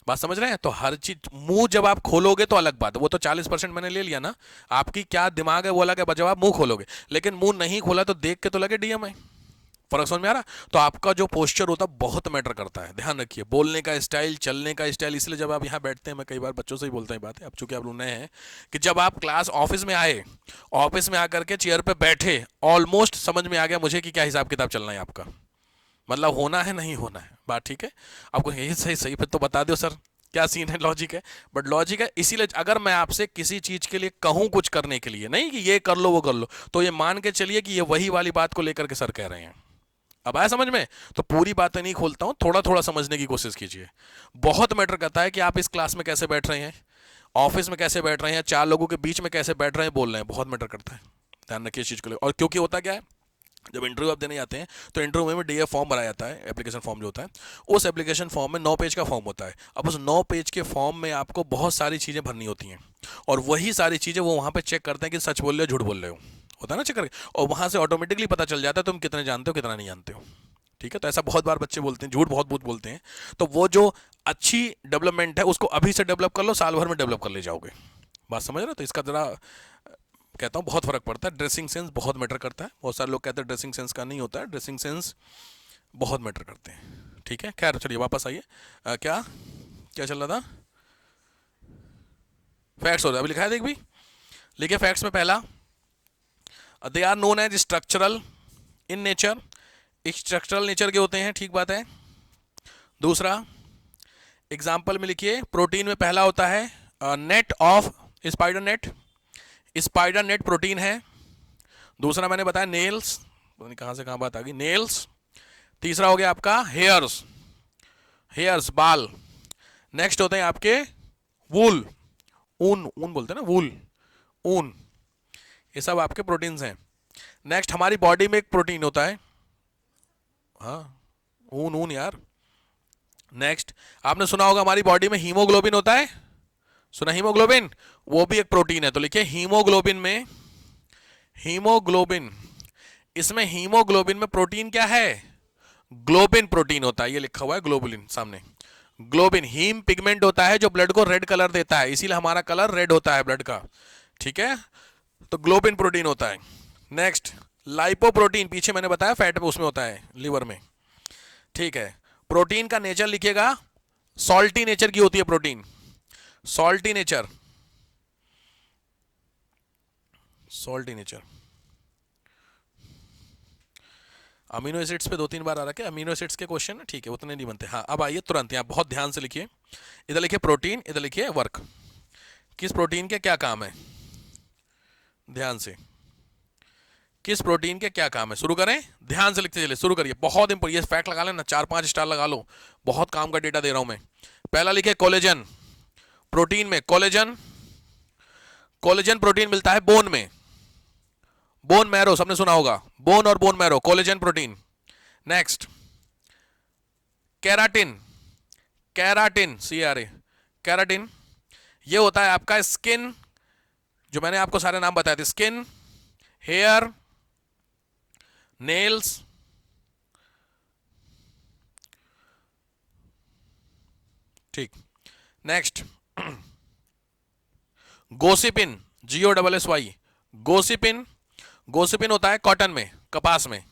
बात समझ रहे हैं? तो हर चीज, मुंह जब आप खोलोगे तो अलग बात है, वो तो 40% मैंने ले लिया ना, आपकी क्या दिमाग है वो अलग है, जब आप मुंह खोलोगे। लेकिन मुंह नहीं खोला तो देख के तो लगे डीएम है। फर्क समझ में आ रहा? तो आपका जो पोस्चर होता है बहुत मैटर करता है, ध्यान रखिए। बोलने का स्टाइल, चलने का स्टाइल। इसलिए जब आप यहाँ बैठते हैं, मैं कई बार बच्चों से ही बोलता हूँ बात है, अब चूंकि आप लोग नए हैं, कि जब आप क्लास ऑफिस में आए, ऑफिस में आकर के चेयर पे बैठे, ऑलमोस्ट समझ में आ गया मुझे कि क्या हिसाब किताब चलना है आपका, मतलब होना है नहीं होना है। बात ठीक है? आपको यही सही सही फिर तो बता दो सर क्या सीन है, लॉजिक है। बट लॉजिक है, इसीलिए अगर मैं आपसे किसी चीज के लिए कहूं, कुछ करने के लिए नहीं कि ये कर लो वो कर लो, तो ये मान के चलिए कि ये वही वाली बात को लेकर के सर कह रहे हैं। अब आया समझ में? तो पूरी बातें नहीं खोलता हूं, थोड़ा थोड़ा समझने की कोशिश कीजिए। बहुत मैटर करता है कि आप इस क्लास में कैसे बैठ रहे हैं, ऑफिस में कैसे बैठ रहे हैं, 4 लोगों के बीच में कैसे बैठ रहे हैं, बोल रहे हैं, बहुत मैटर करता है। ध्यान रखिए इस चीज को लेकर। और क्योंकि होता क्या है, जब इंटरव्यू आप देने जाते हैं तो इंटरव्यू में डीएफ फॉर्म भराया जाता है, एप्लीकेशन फॉर्म जो होता है, उस एप्लीकेशन फॉर्म में 9 पेज का फॉर्म होता है। अब उस 9 पेज के फॉर्म में आपको बहुत सारी चीज़ें भरनी होती हैं, और वही सारी चीज़ें वो वहाँ पे चेक करते हैं कि सच बोल रहे हो झूठ बोल रहे हो, होता है ना चेक करके। और वहाँ से ऑटोमेटिकली पता चल जाता है तुम कितने जानते हो कितना नहीं जानते हो। ठीक है, तो ऐसा बहुत बार बच्चे बोलते हैं, झूठ बहुत बहुत बोलते हैं। तो वो जो अच्छी डेवलपमेंट है उसको अभी से डेवलप कर लो, साल भर में डेवलप कर ले जाओगे। बात समझ रहे हो? तो इसका जरा कहता हूँ बहुत फर्क पड़ता है, ड्रेसिंग सेंस बहुत मैटर करता है। बहुत सारे लोग कहते हैं ड्रेसिंग सेंस का नहीं होता है, ड्रेसिंग सेंस बहुत मैटर करते हैं। ठीक है, खैर चलिए वापस आइए। क्या क्या चल रहा था? फैक्ट्स हो रहा है, अभी लिखा है देख भी, लिखिए फैक्ट्स में पहला, they are known as structural in nature, structural nature के होते हैं, ठीक बात है। दूसरा एग्जाम्पल में लिखिए, प्रोटीन में पहला होता है net of spider net, spider net protein है। दूसरा मैंने बताया नेल्स, पता नहीं कहाँ से कहाँ बात आ गई, नेल्स। तीसरा हो गया आपका हेयर्स, हेयर्स बाल। नेक्स्ट होते हैं आपके वूल, ऊन, ऊन बोलते हैं ना, वूल, ऊन। ये सब आपके प्रोटीन्स हैं। नेक्स्ट हमारी बॉडी में एक प्रोटीन होता है, हाँ ऊन, ऊन यार। नेक्स्ट आपने सुना होगा हमारी बॉडी में हीमोग्लोबिन होता है, सुना हीमोग्लोबिन? वो भी एक प्रोटीन है। तो लिखिए हीमोग्लोबिन में, हीमोग्लोबिन, इसमें हीमोग्लोबिन में प्रोटीन क्या है? ग्लोबिन प्रोटीन होता है, ये लिखा हुआ है ग्लोबुलिन सामने। ग्लोबिन हीम पिगमेंट होता है जो ब्लड को रेड कलर देता है, इसीलिए हमारा कलर रेड होता है ब्लड का, ठीक है। तो ग्लोबिन प्रोटीन होता है। नेक्स्ट लाइपोप्रोटीन, पीछे मैंने बताया फैट में उसमें होता है, लिवर में, ठीक है। प्रोटीन का नेचर लिखिएगा, सॉल्टी नेचर की होती है protein, salty nature, salty nature. Amino acids पे 2-3 बार आ रहा है, अमीनो एसिड्स के क्वेश्चन, ठीक है, उतने नहीं बनते। हाँ अब आइए तुरंत, यहाँ बहुत ध्यान से लिखिए, इधर लिखिए प्रोटीन, इधर लिखिए वर्क। किस प्रोटीन के क्या काम है, ध्यान से, किस प्रोटीन के क्या काम है? शुरू करें, ध्यान से लिखते चलिए, शुरू करिए। बहुत इंपॉर्टेंट, ये फैक्ट लगा लेना, 4-5 स्टार लगा लो, बहुत काम का डेटा दे रहा हूं मैं। पहला लिखिए कोलेजन, प्रोटीन में कोलेजन, कोलेजन प्रोटीन मिलता है बोन में, बोन मैरो, सबने सुना होगा, बोन और bone marrow, collagen protein. Next keratin, keratin, CRA, keratin, ये होता है आपका स्किन, जो मैंने आपको सारे नाम बताए थे, स्किन, हेयर, नेल्स, ठीक। नेक्स्ट गोसिपिन, GOSSY, गोसिपिन, गोसिपिन होता है कॉटन में, कपास में।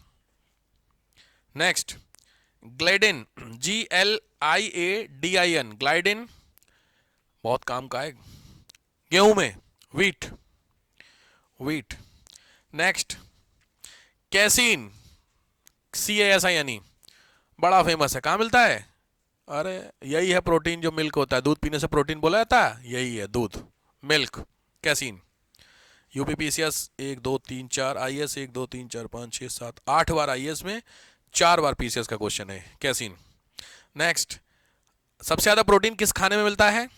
नेक्स्ट ग्लाइडिन, GLIADIN, ग्लाइडिन, बहुत काम का है, गेहूं में, wheat, wheat. Next casein, CASIN, बड़ा फेमस है, कहाँ मिलता है? अरे यही है प्रोटीन जो मिल्क होता है, दूध पीने से प्रोटीन बोला जाता है, यही है दूध, milk, casein. UPPCS 1 2 3 4, IS 1 2 3 4 5 6 7 8 bar IS में, 4 बार PCS का क्वेश्चन है, कैसीन। नेक्स्ट सबसे ज्यादा प्रोटीन किस खाने में मिलता है?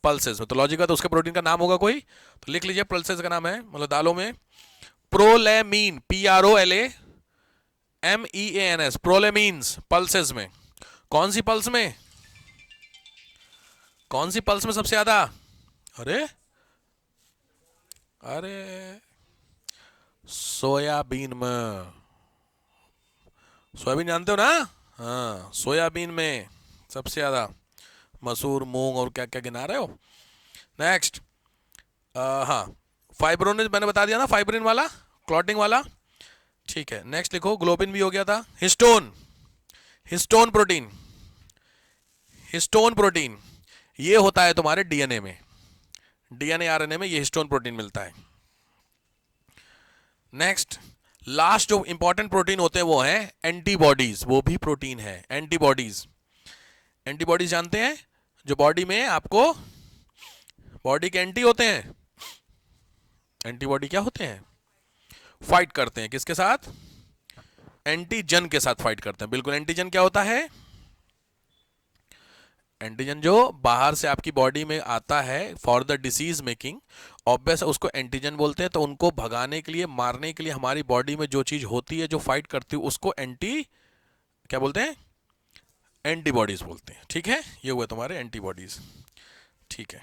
पल्सेस में। तो लॉजिक है, तो उसके प्रोटीन का नाम होगा कोई, तो लिख लीजिए पल्सेस का नाम है, मतलब दालों में प्रोलेमीन, PROLAMEANS, प्रोलेमीन्स, पल्सेस में। कौन सी पल्स में, कौन सी पल्स में सबसे ज्यादा? अरे अरे सोयाबीन में, सोयाबीन जानते हो ना, हाँ सोयाबीन में सबसे ज्यादा, मसूर, मूंग और क्या क्या गिना रहे हो। नेक्स्ट हाँ फाइब्रोन मैंने बता दिया ना, फाइब्रिन वाला, क्लॉटिंग वाला, ठीक है। नेक्स्ट लिखो ग्लोबिन भी हो गया था। Histone, histone protein, histone protein ये होता है तुम्हारे DNA में, DNA RNA में ये हिस्टोन प्रोटीन मिलता है। नेक्स्ट लास्ट जो इंपॉर्टेंट प्रोटीन होते हैं वो है एंटीबॉडीज, वो भी प्रोटीन है, एंटीबॉडीज। एंटीबॉडीज जानते हैं, जो बॉडी में आपको, बॉडी के एंटी होते हैं, एंटीबॉडी क्या होते हैं? फाइट करते हैं, किसके साथ? एंटीजन के साथ फाइट करते हैं, बिल्कुल। एंटीजन क्या होता है? एंटीजन जो बाहर से आपकी बॉडी में आता है for the disease making, obvious उसको एंटीजन बोलते हैं। तो उनको भगाने के लिए, मारने के लिए हमारी बॉडी में जो चीज होती है, जो फाइट करती है, उसको एंटी क्या बोलते हैं? एंटीबॉडीज बोलते हैं, ठीक है। ये हुए तुम्हारे एंटीबॉडीज, ठीक है।